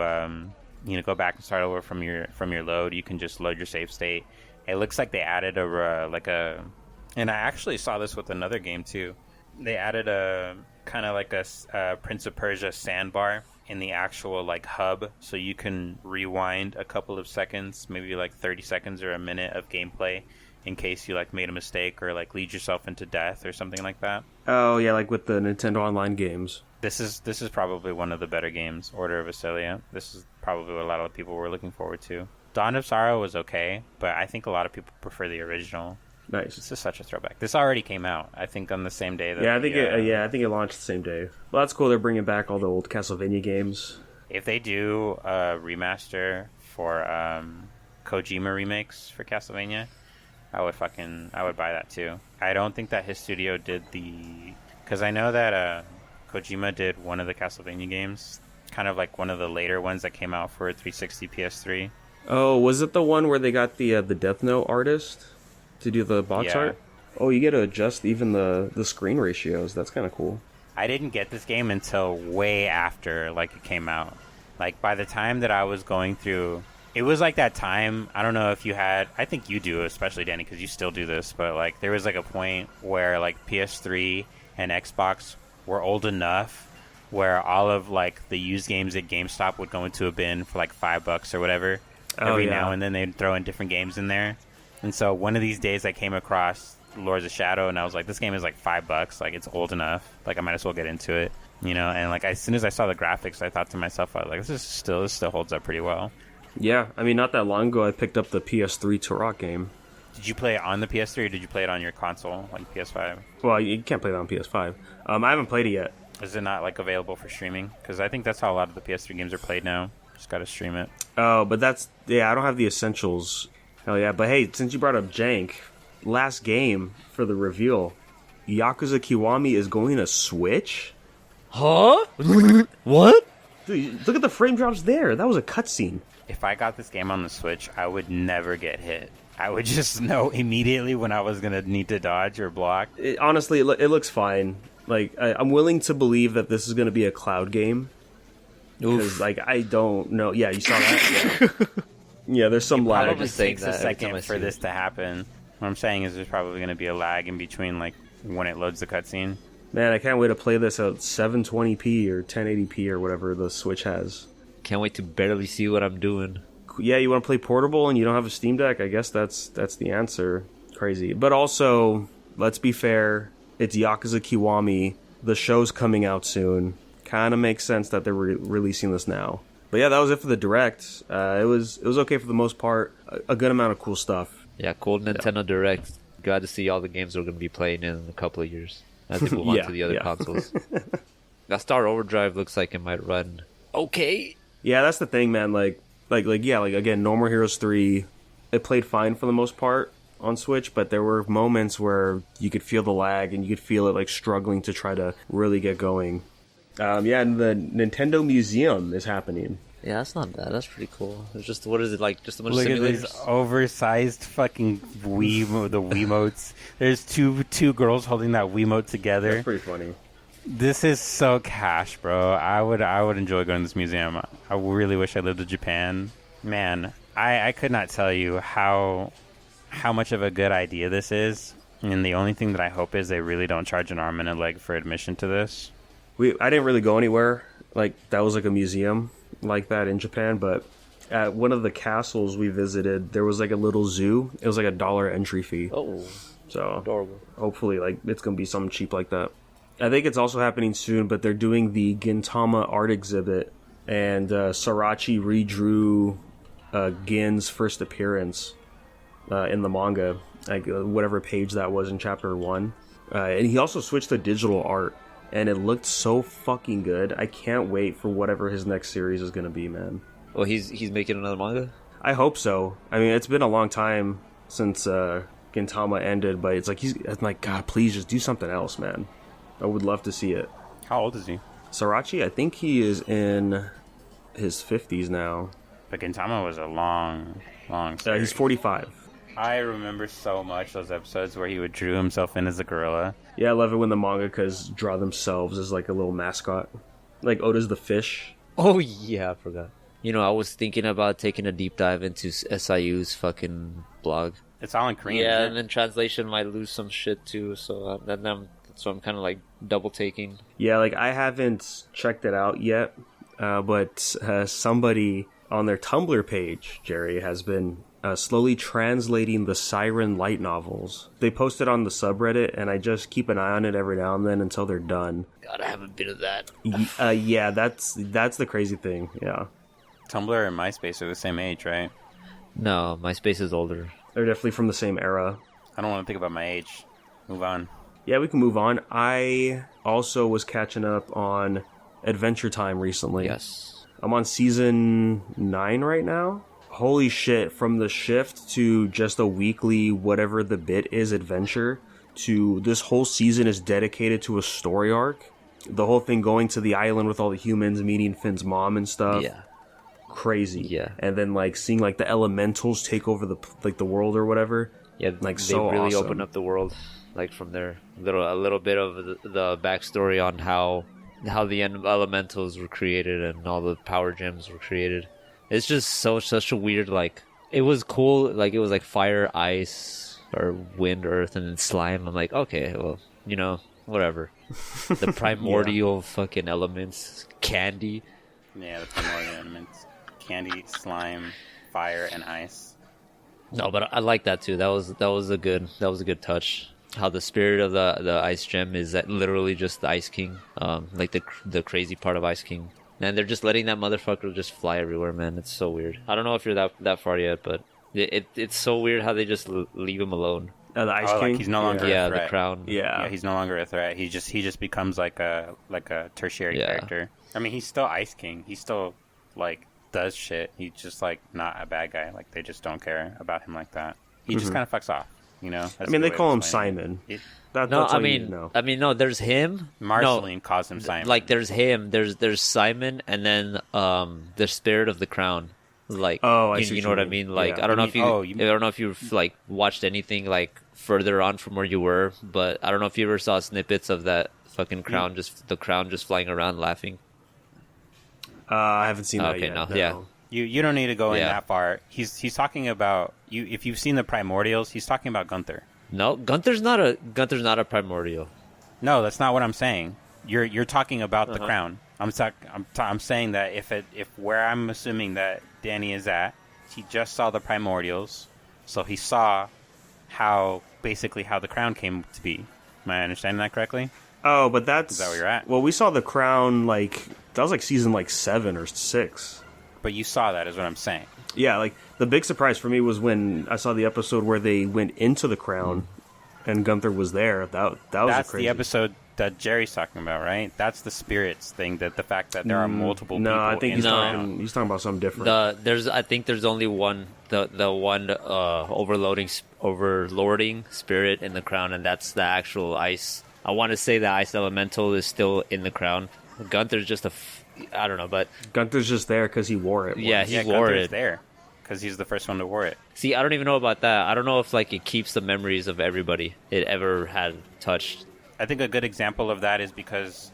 go back and start over from your load, you can just load your save state. It looks like they added and I actually saw this with another game too. They added a kind of like a Prince of Persia sandbar in the actual like hub, so you can rewind a couple of seconds, maybe like 30 seconds or a minute of gameplay, in case you like made a mistake or like lead yourself into death or something like that. Oh yeah, like with the Nintendo Online games. This is probably one of the better games, Order of Veselia. This is probably what a lot of people were looking forward to. Dawn of Sorrow was okay, but I think a lot of people prefer the original. Nice. This is such a throwback. This already came out, I think, on the same day that I think it launched the same day. Well, that's cool. They're bringing back all the old Castlevania games. If they do a remaster for Kojima remakes for Castlevania, I would buy that too. I don't think that his studio did because I know that Kojima did one of the Castlevania games, kind of like one of the later ones that came out for 360 PS3. Oh, was it the one where they got the Death Note artist to do the box art? Oh, you get to adjust even the screen ratios. That's kind of cool. I didn't get this game until way after like it came out. Like by the time that I was going through, it was like that time. I don't know if you had. I think you do, especially Danny, because you still do this. But like there was like a point where like PS3 and Xbox were old enough where all of like the used games at GameStop would go into a bin for like $5 or whatever. Every now and then they'd throw in different games in there. And so one of these days I came across Lords of Shadow, and I was like, this game is like $5. Like it's old enough. Like I might as well get into it, you know. And like as soon as I saw the graphics, I thought to myself, I was like, this still holds up pretty well. Yeah, I mean, not that long ago I picked up the PS3 Turok game. Did you play it on the PS3 or did you play it on your console, like PS5? Well, you can't play that on PS5. I haven't played it yet. Is it not like available for streaming? Because I think that's how a lot of the PS3 games are played now. Just got to stream it. Oh, but I don't have the essentials. Hell yeah. But hey, since you brought up jank, last game for the reveal, Yakuza Kiwami is going to Switch? Huh? What? Dude, look at the frame drops there. That was a cutscene. If I got this game on the Switch, I would never get hit. I would just know immediately when I was going to need to dodge or block. Honestly, it looks fine. Like, I'm willing to believe that this is going to be a cloud game. Because, like, I don't know. Yeah, you saw that? Yeah, yeah, there's some lag. It probably takes a second for this to happen. What I'm saying is there's probably going to be a lag in between, like, when it loads the cutscene. Man, I can't wait to play this at 720p or 1080p or whatever the Switch has. Can't wait to barely see what I'm doing. Yeah, you want to play portable and you don't have a Steam Deck? I guess that's the answer. Crazy. But also, let's be fair, it's Yakuza Kiwami. The show's coming out soon. Kind of makes sense that they're releasing this now. But yeah, that was it for the Direct. It was okay for the most part. A good amount of cool stuff. Yeah, cool Nintendo Direct. Glad to see all the games we're going to be playing in a couple of years as we move on to the other consoles. That Star Overdrive looks like it might run okay. Yeah, that's the thing, man. Like again, No More Heroes 3, it played fine for the most part on Switch, but there were moments where you could feel the lag and you could feel it like struggling to try to really get going. Yeah, and the Nintendo Museum is happening. Yeah, that's not bad. That's pretty cool. It's just, what is it, like, just a bunch Look of simulators? at these oversized fucking the Wiimotes. There's two girls holding that Wiimote together. That's pretty funny. This is so cash, bro. I would enjoy going to this museum. I really wish I lived in Japan. Man, I could not tell you how how much of a good idea this is. And the only thing that I hope is they really don't charge an arm and a leg for admission to this. I didn't really go anywhere. Like, that was like a museum like that in Japan, but at one of the castles we visited, there was like a little zoo. It was like $1 entry fee. Oh, so adorable. Hopefully, like, it's gonna be something cheap like that. I think it's also happening soon, but they're doing the Gintama art exhibit, and Sarachi redrew Gin's first appearance in the manga, like whatever page that was in chapter 1. And he also switched to digital art, and it looked so fucking good. I can't wait for whatever his next series is gonna be, man. Well, he's making another manga? I hope so. I mean, it's been a long time since Gintama ended, but it's like, God, please just do something else, man. I would love to see it. How old is he? Sarachi, I think he is in his 50s now. But Gintama was a long series. He's 45. I remember so much those episodes where he would drew himself in as a gorilla. Yeah, I love it when the mangakas draw themselves as like a little mascot. Like Oda's the fish. Oh, yeah, I forgot. You know, I was thinking about taking a deep dive into SIU's fucking blog. It's all in Korean. Yeah, isn't and it? then translation might lose some shit too, so I'm kind of like double taking. Yeah, like I haven't checked it out yet, but somebody on their Tumblr page, Gerry, has been slowly translating the Siren light novels. They post it on the subreddit, and I just keep an eye on it every now and then until they're done. God, I haven't been to that. Yeah, that's the crazy thing. Yeah, Tumblr and MySpace are the same age, right? No, MySpace is older. they're definitely from the same era. I don't want to think about my age. Move on. Yeah, we can move on. I also was catching up on Adventure Time recently. Yes. I'm on season 9 right now. Holy shit, from the shift to just a weekly whatever the bit is adventure to this whole season is dedicated to a story arc. The whole thing going to the island with all the humans, meeting Finn's mom and stuff. Yeah. Crazy. Yeah. And then like seeing like the elementals take over the world or whatever. Yeah, like they so really awesome. opened up the world, like from there. A little bit of the backstory on how the elementals were created and all the power gems were created. It's just such a weird, like, it was cool, like it was like fire, ice, or wind, earth, and then slime. I'm like, okay, well, you know, whatever. The primordial fucking elements, candy. Yeah, the primordial elements. Candy, slime, fire, and ice. No, but I like that too. That was a good touch. How the spirit of the ice gem is that literally just the Ice King, like the crazy part of Ice King, and they're just letting that motherfucker just fly everywhere, man. It's so weird. I don't know if you're that far yet, but it's so weird how they just leave him alone. The Ice King? Like he's no longer a threat. The crown. Yeah, he's no longer a threat. He just becomes like a tertiary character. I mean, he's still Ice King. He still like does shit. He's just like not a bad guy. Like they just don't care about him like that. He just kind of fucks off. You know. I mean, they call him Simon. That's all you need to know. I mean, no. There's him. Marceline calls him Simon. Like there's him. There's Simon, and then the spirit of the crown. Like, oh, I you know what I mean? Like, yeah. I don't know if you've like watched anything like further on from where you were, but I don't know if you ever saw snippets of that fucking crown, the crown just flying around laughing. I haven't seen that yet. No. No. Yeah. You don't need to go in that far. He's talking about you. If you've seen the primordials, he's talking about Gunther. No, Gunther's not a primordial. No, that's not what I'm saying. You're talking about the crown. I'm saying that if where I'm assuming that Danny is at, he just saw the primordials, so he saw how the crown came to be. Am I understanding that correctly? Oh, but that's... Is that where you're at? Well, we saw the crown, like... That was like season, 7 or 6. But you saw that, is what I'm saying. Yeah, like, the big surprise for me was when I saw the episode where they went into the crown and Gunther was there. That was That's crazy. the episode that Gerry's talking about, right? That's the spirits thing, that the fact that there are multiple people. No, I think he's in the talking. crown. He's talking about something different. I think there's only one, the one overlording spirit in the crown, and that's the actual ice. I want to say the ice elemental is still in the crown. Gunther's just I don't know, but Gunther's just there because he wore it. Yeah, once. he wore Gunther's it there because he's the first one to wear it. See, I don't even know about that. I don't know if like it keeps the memories of everybody it ever had touched. I think a good example of that is because,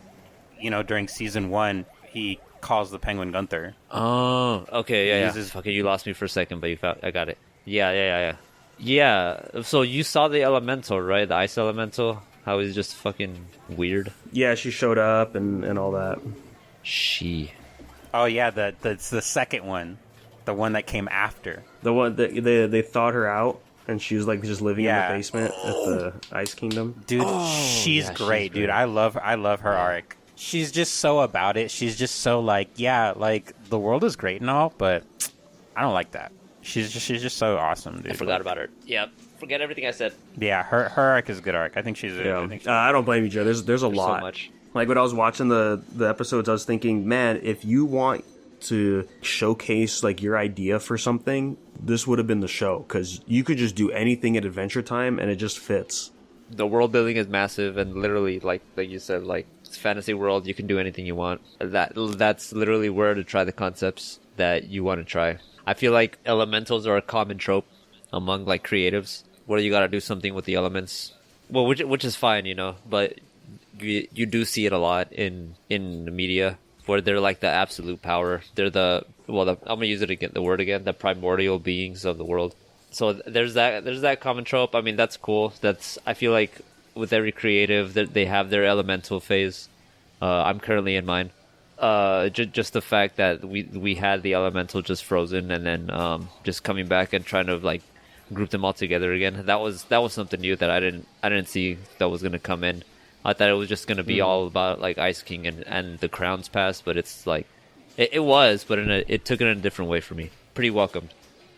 during season 1, he calls the penguin Gunther. Oh, okay, yeah. uses- Fucking, you lost me for a second, but I got it. Yeah. Yeah. So you saw the elemental, right? The ice elemental. How he's just fucking weird. Yeah, she showed up and all that. She. Oh yeah, it's the second one, the one that came after. The one that they thawed her out, and she was like just living in Yeah. the basement at the Ice Kingdom. Dude, she's she's great, dude. great. I love her arc. She's just so about it. She's just so like, yeah, like the world is great and all, but I don't like that. She's just so awesome, dude. I forgot about her. Yep. Forget everything I said. Yeah, her arc is a good arc. I think she's. Yeah, I think I don't blame you, Joe. There's a There's lot. so much. Like when I was watching the episodes, I was thinking, man, if you want to showcase like your idea for something, this would have been the show, because you could just do anything at Adventure Time and it just fits. The world building is massive, and literally, like you said, like it's fantasy world. You can do anything you want. That's literally where to try the concepts that you want to try. I feel like elementals are a common trope among like creatives, where you got to do something with the elements. Well, which is fine, you know, but you do see it a lot in the media, where they're like the absolute power. They're I'm gonna use it again, the word again, the primordial beings of the world. So there's that common trope. I mean, that's cool. I feel like with every creative, they have their elemental phase. I'm currently in mine. Just the fact that we had the elemental just frozen, and then just coming back and trying to like group them all together again. That was something new that I didn't see that was gonna come in. I thought it was just gonna be all about like Ice King and the Crowns Pass, but it's like it was, but it took it in a different way for me. Pretty welcomed.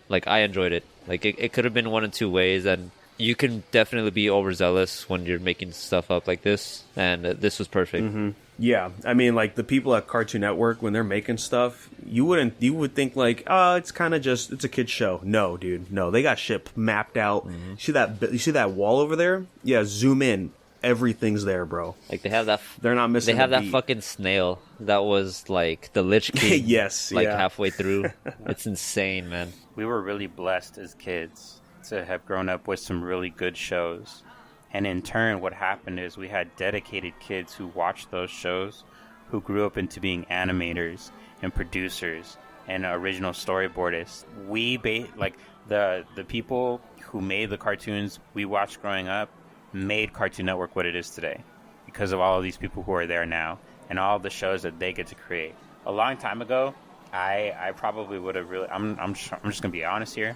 Like I enjoyed it. Like it could have been one of two ways, and you can definitely be overzealous when you're making stuff up like this, and this was perfect. Mm-hmm. Yeah, I mean, like the people at Cartoon Network, when they're making stuff, you would think like, oh, it's kind of just, it's a kid's show. No, dude, no, they got shit mapped out. Mm-hmm. You see that wall over there? Yeah, zoom in. Everything's there, bro. Like they have that. They're not missing. They have a that beat. fucking snail that was like the Lich King. Yes, like yeah. halfway through. It's insane, man. we were really blessed as kids to have grown up with some really good shows. And in turn, what happened is we had dedicated kids who watched those shows, who grew up into being animators and producers and original storyboardists. Like the people who made the cartoons we watched growing up made Cartoon Network what it is today because of all of these people who are there now and all of the shows that they get to create. A long time ago, I probably would have really. I'm just gonna be honest here.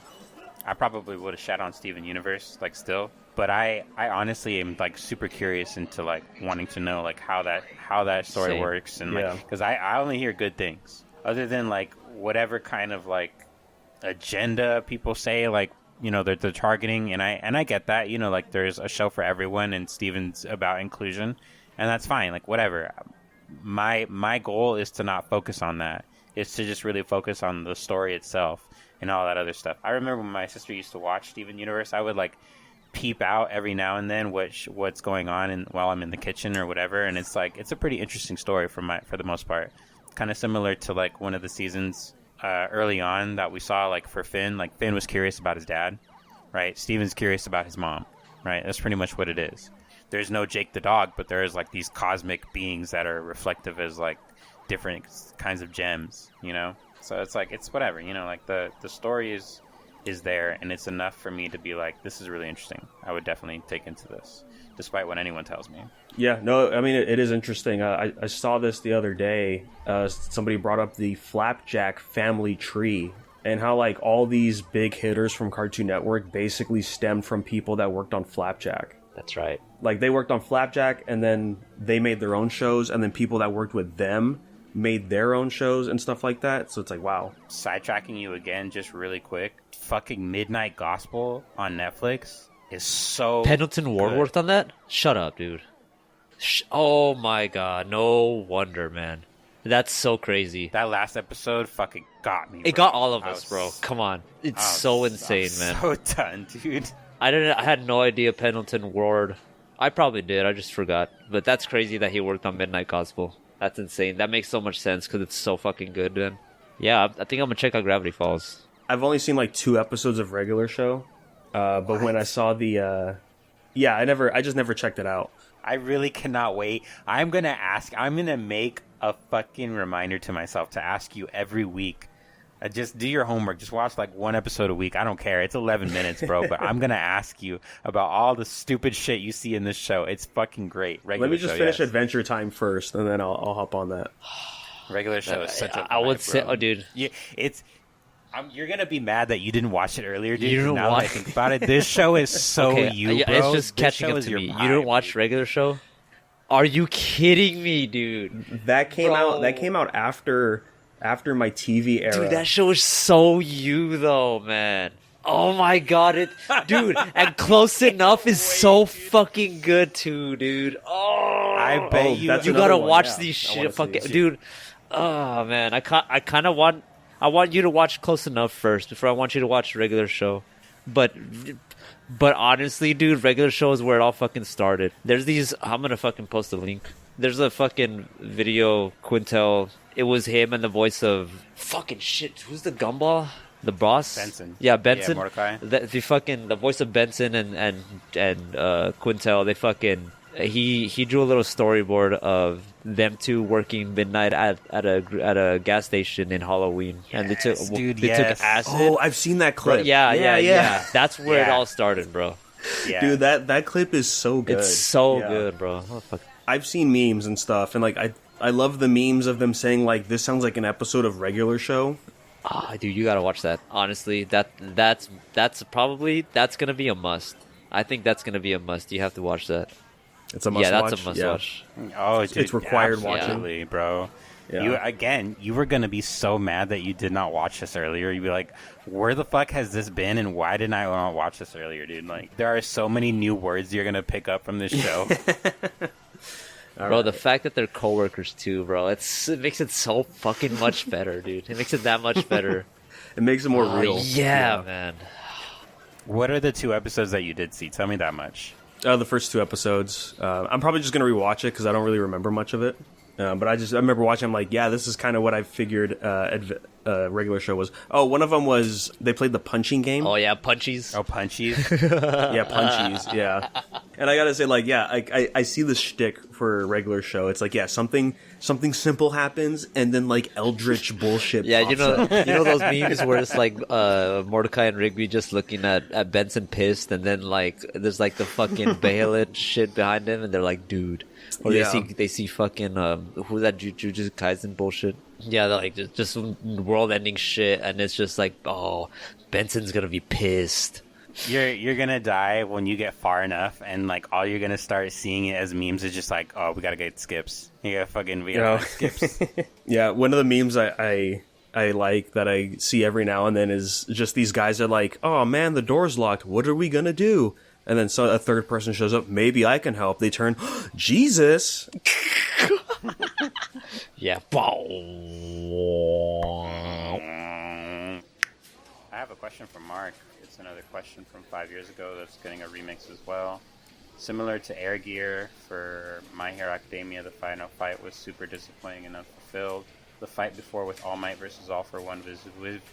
I probably would have shat on Steven Universe, like still, but I honestly am like super curious into like wanting to know like how that story Same. works, and Yeah. like because I only hear good things other than like whatever kind of like agenda people say, like you know they're targeting, and I get that, you know, like there's a show for everyone, and Steven's about inclusion, and that's fine, like whatever. My goal is to not focus on that. It's to just really focus on the story itself and all that other stuff. I remember when my sister used to watch Steven Universe, I would like peep out every now and then what's going on and while I'm in the kitchen or whatever, and it's like it's a pretty interesting story for the most part. Kind of similar to like one of the seasons early on that we saw, like for Finn. Like Finn was curious about his dad, right? Steven's curious about his mom, right? That's pretty much what it is. There's no Jake the dog, but there's like these cosmic beings that are reflective as like different kinds of gems, you know? So it's like, it's whatever, you know, like the story is there, and it's enough for me to be like, this is really interesting. I would definitely take into this, despite what anyone tells me. Yeah, no, I mean, it is interesting. I saw this the other day. Somebody brought up the Flapjack family tree and how like all these big hitters from Cartoon Network basically stemmed from people that worked on Flapjack. That's right. Like they worked on Flapjack, and then they made their own shows, and then people that worked with them made their own shows and stuff like that. So it's like, wow. Sidetracking you again, just really quick. Fucking Midnight Gospel on Netflix is so Pendleton Ward good. worked on that? Shut up, dude. Oh my god. No wonder, man. That's so crazy. That last episode fucking got me, bro. It got all of I us, was- bro. Come on. It's I was- so I insane, was man. So done, dude. I had no idea Pendleton Ward. I probably did. I just forgot. But that's crazy that he worked on Midnight Gospel. That's insane. That makes so much sense because it's so fucking good, man. Yeah, I think I'm gonna check out Gravity Falls. I've only seen like 2 episodes of regular show, but when I saw the, I just never checked it out. I really cannot wait. I'm gonna make a fucking reminder to myself to ask you every week Just do your homework. Just watch like one episode a week. I don't care. It's 11 minutes, bro. But I'm gonna ask you about all the stupid shit you see in this show. It's fucking great. Let me just finish Adventure Time first, and then I'll hop on that. Regular show is such a I would vibe, say, bro. oh, dude. You're gonna be mad that you didn't watch it earlier, dude. You didn't now watch- that I think about it, this show is so Okay, you, bro. it's just This catching show up is to your me. You vibe, didn't watch dude. regular show? Are you kidding me, dude? That came Bro. out. That came out after my TV era. Dude, that show is so you, though, man. Oh my god, dude, and Close Enough is so fucking good too, dude. Oh, I bet you. that's you another gotta one, watch yeah. these I wanna shit, see fucking it. dude. Oh man, I kind of want you to watch Close Enough first before I want you to watch regular show. But honestly, dude, regular show is where it all fucking started. There's these. I'm gonna fucking post a link. There's a fucking video, Quintel. It was him and the voice of fucking shit. Who's the gumball? The boss? Benson. Yeah, Benson. Yeah, Mordecai. The voice of Benson and Quintel. They fucking. He drew a little storyboard of them two working midnight at a gas station in Halloween, and they took acid. Oh, I've seen that clip. Bro, yeah. That's where it Yeah. all started, bro. Yeah. Dude, that clip is so good. It's so Yeah. good, bro. Oh, fuck. I've seen memes and stuff, and like I love the memes of them saying like this sounds like an episode of regular show. Ah, dude, you gotta watch that. Honestly, that's gonna be a must. I think that's gonna be a must. You have to watch that. It's a must Yeah, watch. that's a must watch. Oh, dude, it's required watching. absolutely, bro. Yeah. You were gonna be so mad that you did not watch this earlier. You'd be like, "Where the fuck has this been? And why didn't I not watch this earlier, dude?" Like, there are so many new words you're gonna pick up from this show. Bro, the fact that they're coworkers too, bro, it makes it so fucking much better, dude. It makes it that much better. It makes it more real. Yeah, man. What are the 2 episodes that you did see? Tell me that much. The first 2 episodes. I'm probably just gonna rewatch it because I don't really remember much of it. But I remember watching. I'm like, yeah, this is kind of what I figured. Regular show was. Oh, one of them was they played the punching game. Oh yeah, punchies. Oh, Punchies. Yeah, punchies. Yeah, and I gotta say, like, yeah, I see the shtick for a regular show. It's like, yeah, something simple happens, and then like eldritch bullshit. Yeah, pops you know up. those memes where it's like Mordecai and Rigby just looking at Benson pissed, and then like there's like the fucking Bailey shit behind him, and they're like, dude. Or Yeah. they see fucking who's that Jujutsu Kaisen bullshit? Yeah, they're like just world ending shit, and it's just like, oh, Benson's gonna be pissed. You're gonna die when you get far enough, and like all you're gonna start seeing it as memes is just like, oh, we gotta get skips. We gotta get skips. Yeah, one of the memes I like that I see every now and then is just these guys are like, oh man, the door's locked. What are we gonna do? And then a third person shows up. Maybe I can help. They turn, Jesus. Yeah. I have a question from Mark. It's another question from 5 years ago that's getting a remix as well. Similar to Air Gear for My Hero Academia, the final fight was super disappointing and unfulfilled. The fight before with All Might versus All For One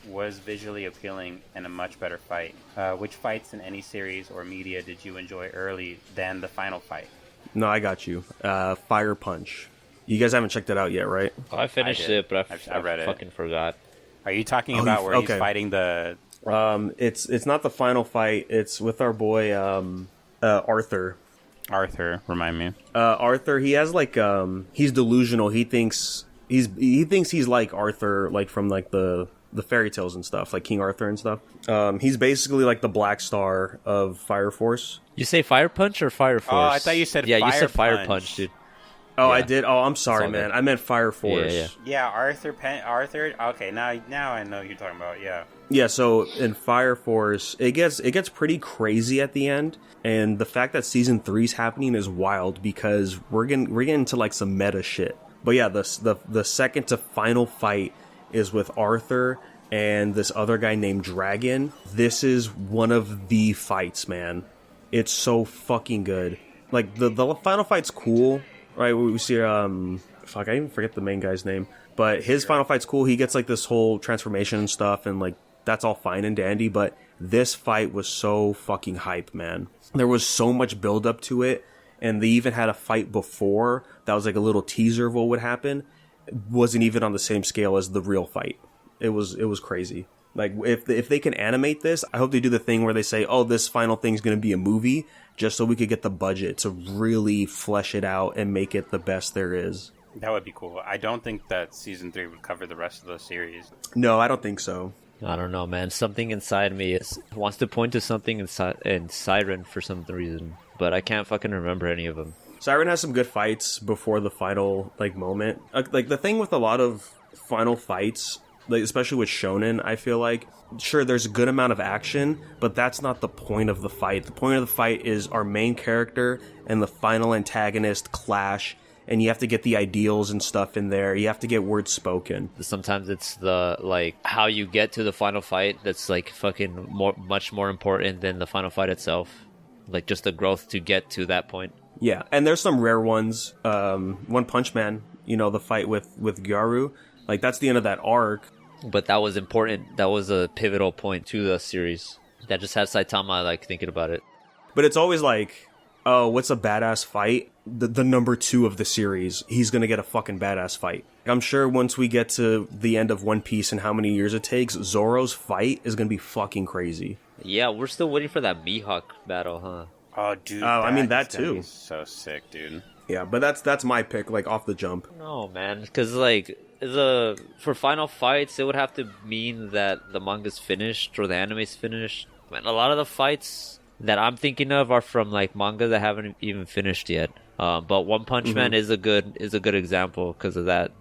was visually appealing and a much better fight. Which fights in any series or media did you enjoy early than the final fight? No, I got you. Fire Punch. You guys haven't checked it out yet, right? Oh, I finished I did. it, but I read it. fucking forgot. Are you talking Oh, about you- where he's okay. fighting the... It's not the final fight. It's with our boy Arthur. Arthur, remind me. Arthur, he has like he's delusional. He thinks he's like Arthur, like from like the fairy tales and stuff, like King Arthur and stuff. He's basically like the Black Star of Fire Force. You say Fire Punch or Fire Force? Oh, I thought you said yeah. You Fire said Fire Punch. Punch, dude. Oh, Yeah. I did. Oh, I'm sorry, all man. good. I meant Fire Force. Yeah. Yeah, Arthur. Okay, now I know who you're talking about. Yeah. Yeah, so in Fire Force, it gets pretty crazy at the end, and the fact that season 3's happening is wild because we're getting into like some meta shit. But yeah, the second to final fight is with Arthur and this other guy named Dragon. This is one of the fights, man. It's so fucking good. Like the final fight's cool, right? We see fuck, I even forget the main guy's name, but his final fight's cool. He gets like this whole transformation and stuff, and like that's all fine and dandy. But this fight was so fucking hype, man. There was so much build up to it, and they even had a fight before that was like a little teaser of what would happen. It wasn't even on the same scale as the real fight. It was crazy. Like, if they can animate this, I hope they do the thing where they say, oh, this final thing's going to be a movie, just so we could get the budget to really flesh it out and make it the best there is. That would be cool. I don't think that season 3 would cover the rest of the series. No, I don't think so. I don't know, man. Something inside me wants to point to something in Siren for some reason, but I can't fucking remember any of them. Siren has some good fights before the final, like, moment. Like, the thing with a lot of final fights, like, especially with shonen, I feel like, sure, there's a good amount of action, but that's not the point of the fight. The point of the fight is our main character and the final antagonist clash, and you have to get the ideals and stuff in there. You have to get words spoken. Sometimes it's the, like, how you get to the final fight that's, like, fucking much more important than the final fight itself. Like, just the growth to get to that point. Yeah, and there's some rare ones. One Punch Man, you know, the fight with Gyaru. Like, that's the end of that arc. But that was important. That was a pivotal point to the series. That just had Saitama, like, thinking about it. But it's always like, oh, what's a badass fight? The number 2 of the series, he's gonna get a fucking badass fight. I'm sure once we get to the end of One Piece and how many years it takes, Zoro's fight is gonna be fucking crazy. Yeah, we're still waiting for that Mihawk battle, huh? Oh, dude. I mean, that too. So sick, dude. Yeah, but that's my pick, like, off the jump. No, man, because, like, for final fights, it would have to mean that the manga's finished or the anime's finished. Man, a lot of the fights that I'm thinking of are from, like, manga that haven't even finished yet. But One Punch Man is a good example because of that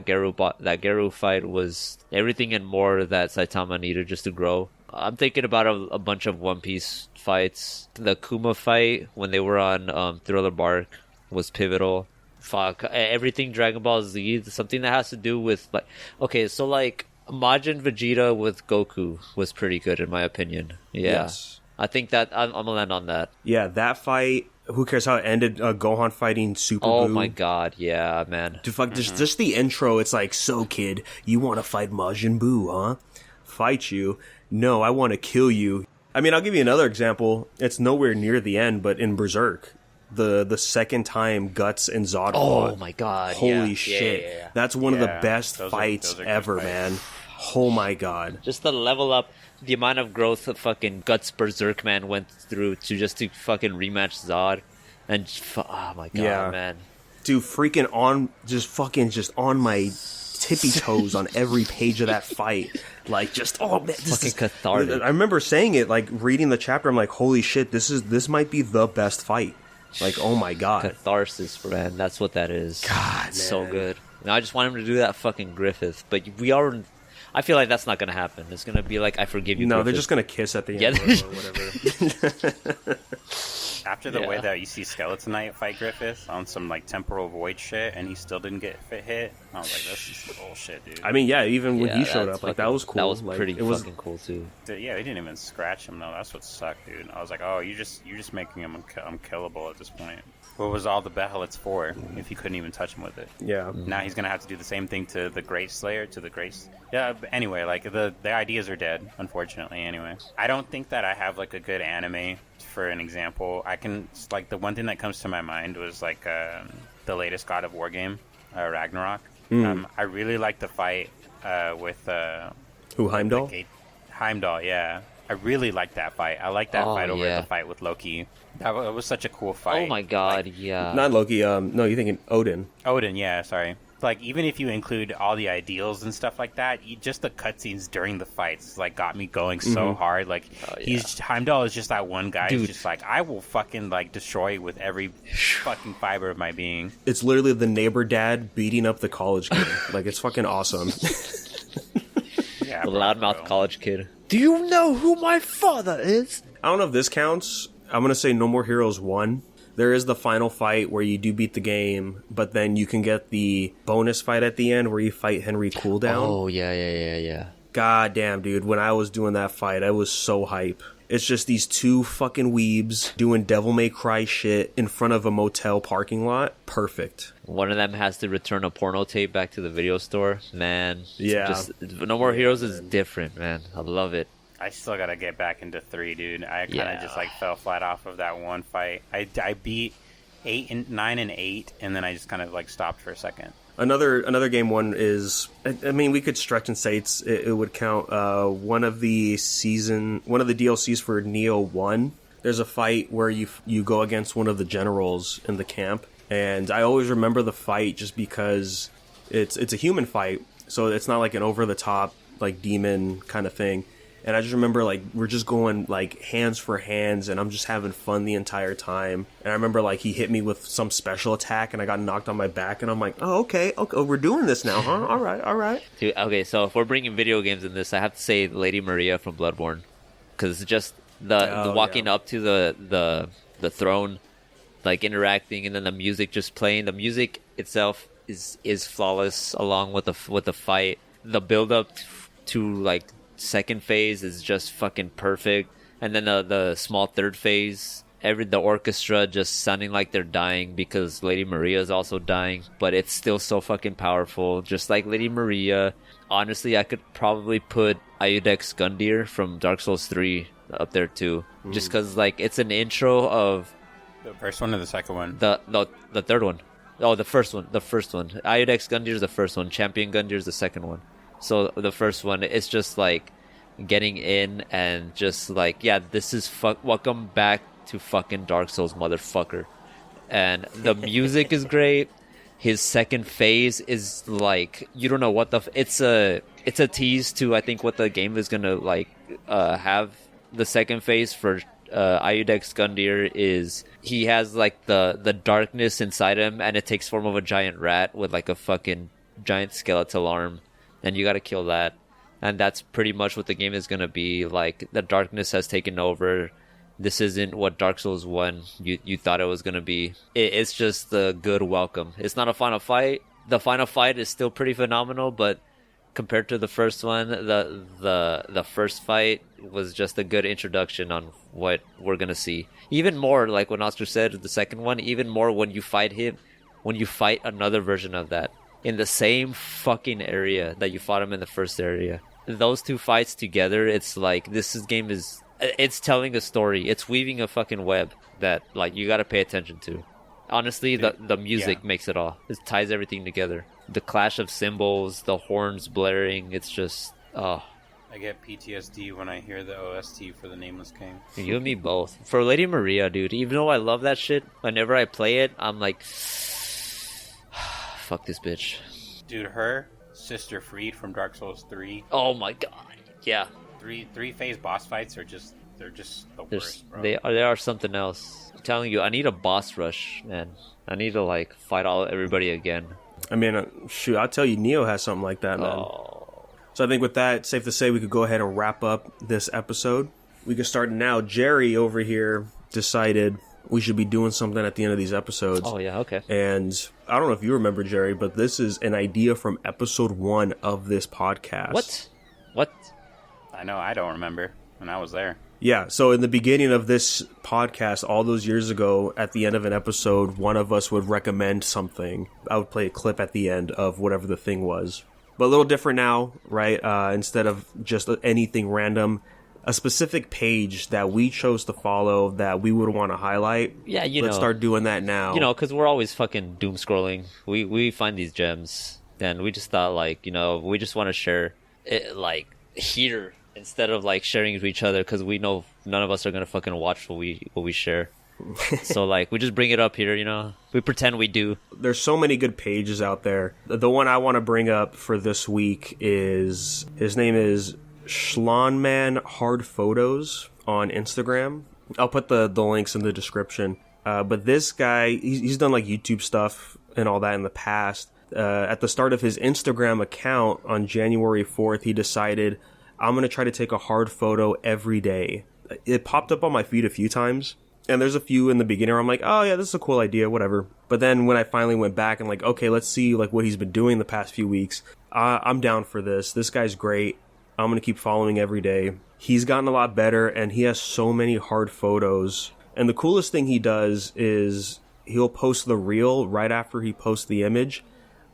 Gerry fight was everything and more that Saitama needed just to grow. I'm thinking about a bunch of One Piece fights. The Kuma fight when they were on Thriller Bark was pivotal. Fuck, everything Dragon Ball Z, something that has to do with, like, okay, so, like, Majin Vegeta with Goku was pretty good in my opinion. Yeah. Yes. I think that I'm gonna land on that. Yeah, that fight. Who cares how it ended? Gohan fighting Super Buu. Oh my god, yeah, man. Dude, fuck, just the intro. It's like, so kid, you want to fight Majin Buu, huh? Fight you? No, I want to kill you. I mean, I'll give you another example. It's nowhere near the end, but in Berserk, the second time Guts and Zod fought. Oh my god! Holy shit! Yeah. That's one of the best fights ever, man. Oh my god! Just the level up, the amount of growth that fucking Guts Berserk man went through to fucking rematch Zod, and oh my god, man, dude, freaking just on my tippy toes on every page of that fight. Like, just, oh man, this fucking is cathartic. I remember saying it, like, reading the chapter. I'm like, holy shit, this might be the best fight. Like, oh my god, catharsis, man. That's what that is. God, man. So good. Now I just want him to do that fucking Griffith, but I feel like that's not gonna happen. It's gonna be like, I forgive you. No, Griffith. they're just gonna kiss at the end or whatever. After the way that you see Skeleton Knight fight Griffith on some, like, temporal void shit, and he still didn't get hit, I was like, that's just bullshit, dude. I mean, yeah, even when he showed up, like, that was cool. That was like, pretty fucking cool too. Yeah, they didn't even scratch him though. That's what sucked, dude. I was like, oh, you're just making him unkillable at this point. What was all the Behelits for if you couldn't even touch him with it? Yeah. Now he's gonna have to do the same thing to the Great Slayer, to the Grace. Yeah. But anyway, like, the ideas are dead, unfortunately. Anyway, I don't think that I have, like, a good anime for an example. I can, like, the one thing that comes to my mind was, like, the latest God of War game, Ragnarok. I really like the fight with Heimdall. Heimdall, yeah. I really like that fight. I like that fight over the fight with Loki. That was such a cool fight. Oh my god, like, yeah. Not Loki. No, you're thinking Odin. Odin, yeah. Sorry. Like, even if you include all the ideals and stuff like that, just the cutscenes during the fights, like, got me going so hard. Like, Heimdall is just that one guy who's just like, I will fucking, like, destroy you with every fucking fiber of my being. It's literally the neighbor dad beating up the college kid. Like, it's fucking awesome. Yeah, the loudmouth college kid. Do you know who my father is? I don't know if this counts. I'm gonna say No More Heroes 1. There is the final fight where you do beat the game, but then you can get the bonus fight at the end where you fight Henry Cooldown. Oh, yeah. God damn, dude. When I was doing that fight, I was so hype. It's just these two fucking weebs doing Devil May Cry shit in front of a motel parking lot. Perfect. One of them has to return a porno tape back to the video store. Man. Yeah. Just, No More Heroes is different, man. I love it. I still gotta get back into 3, dude. I kind of just, like, fell flat off of that one fight. I beat 9 and 8, and then I just kind of, like, stopped for a second. Another game one is, I mean, we could stretch and say it would count one of the DLCs for Neo 1. There's a fight where you go against one of the generals in the camp, and I always remember the fight just because it's a human fight, so it's not like an over the top like demon kind of thing. And I just remember, like, we're just going, like, hands for hands, and I'm just having fun the entire time. And I remember, like, he hit me with some special attack, and I got knocked on my back, and I'm like, oh, okay, we're doing this now, huh? All right. Dude, okay, so if we're bringing video games in this, I have to say Lady Maria from Bloodborne. Because it's just the walking up to the throne, like, interacting, and then the music just playing. The music itself is flawless, along with the fight. The build-up to, like, second phase is just fucking perfect, and then the small third phase, the orchestra just sounding like they're dying because Lady Maria is also dying, but it's still so fucking powerful, just like Lady Maria. Honestly, I could probably put Iudex Gundyr from Dark Souls 3 up there too, just because like it's an intro of the first one or the second one. The third one. Oh, the first one. Iudex Gundyr is the first one. Champion Gundyr is the second one. So the first one, it's just like getting in and just like, yeah, this is welcome back to fucking Dark Souls, motherfucker. And the music is great. His second phase is like, you don't know what it's a tease to, I think, what the game is gonna like have. The second phase for Iudex Gundyr is he has like the darkness inside him, and it takes form of a giant rat with like a fucking giant skeletal arm. And you gotta kill that. And that's pretty much what the game is gonna be. Like, the darkness has taken over. This isn't what Dark Souls 1 you thought it was gonna be. It's just a good welcome. It's not a final fight. The final fight is still pretty phenomenal, but compared to the first one, the first fight was just a good introduction on what we're gonna see. Even more, like what Oscar said, the second one, even more when you fight another version of that in the same fucking area that you fought him in the first area. Those two fights together, it's like it's telling a story. It's weaving a fucking web that like you gotta pay attention to. Honestly, the music makes it all. It ties everything together. The clash of cymbals, the horns blaring, it's just I get PTSD when I hear the OST for the Nameless King. You and me both. For Lady Maria, dude, even though I love that shit, whenever I play it, I'm like, fuck this bitch. Dude, her Sister Freed from Dark Souls 3. Oh my god. Yeah. Three phase boss fights are just the worst, bro. They are something else. I'm telling you, I need a boss rush, man. I need to like fight everybody again. I mean, shoot, I'll tell you, Neo has something like that, man. Oh. So I think with that, it's safe to say we could go ahead and wrap up this episode. We can start now. Gerry over here decided we should be doing something at the end of these episodes. Oh, yeah, okay. And I don't know if you remember, Gerry, but this is an idea from episode 1 of this podcast. What? I know, I don't remember when I was there. Yeah, so in the beginning of this podcast, all those years ago, at the end of an episode, one of us would recommend something. I would play a clip at the end of whatever the thing was. But a little different now, right? Instead of just anything random, a specific page that we chose to follow that we would want to highlight. Yeah, Let's start doing that now. Because we're always fucking doom scrolling. We find these gems, and we just thought, like, we just want to share it, like, here, instead of like sharing it to each other, because we know none of us are gonna fucking watch what we share. So like we just bring it up here, we pretend we do. There's so many good pages out there. The one I want to bring up for this week is, his name is Schlonman Hard Photos on Instagram. I'll put the links in the description. But this guy, he's done like YouTube stuff and all that in the past. At the start of his Instagram account on January 4th, he decided, I'm going to try to take a hard photo every day. It popped up on my feed a few times, and there's a few in the beginning where I'm like, oh yeah, this is a cool idea, whatever. But then when I finally went back and like, okay, let's see like what he's been doing the past few weeks, I'm down for this. This guy's great. I'm going to keep following every day. He's gotten a lot better, and he has so many hard photos. And the coolest thing he does is he'll post the reel right after he posts the image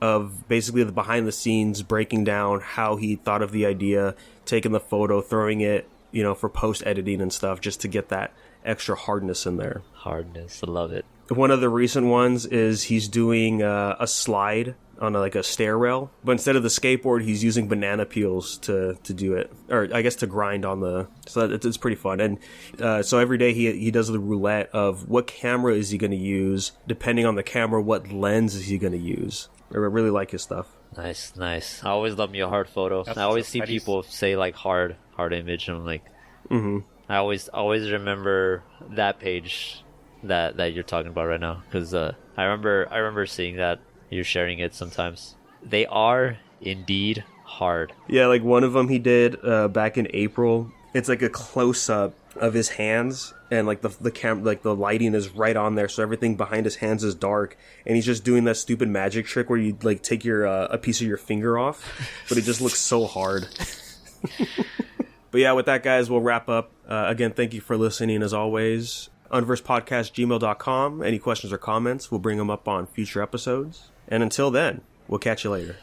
of basically the behind the scenes breaking down how he thought of the idea, taking the photo, throwing it, for post editing and stuff, just to get that extra hardness in there. Hardness, I love it. One of the recent ones is he's doing a slide like a stair rail, but instead of the skateboard, he's using banana peels to do it, or I guess to grind on the. So it's pretty fun. And so every day he does the roulette of what camera is he going to use, depending on the camera, what lens is he going to use. I really like his stuff. Nice. I always love me a hard photo. I always see people say like hard image, and I'm like, I always remember that page that you're talking about right now, because I remember seeing that. You're sharing it sometimes. They are indeed hard. Yeah, like one of them he did back in April. It's like a close up of his hands, and like the cam, like the lighting is right on there, so everything behind his hands is dark, and he's just doing that stupid magic trick where you like take your a piece of your finger off, but it just looks so hard. But yeah, with that, guys, we'll wrap up. Again, thank you for listening as always. unversedpodcast@gmail.com. Any questions or comments, we'll bring them up on future episodes. And until then, we'll catch you later.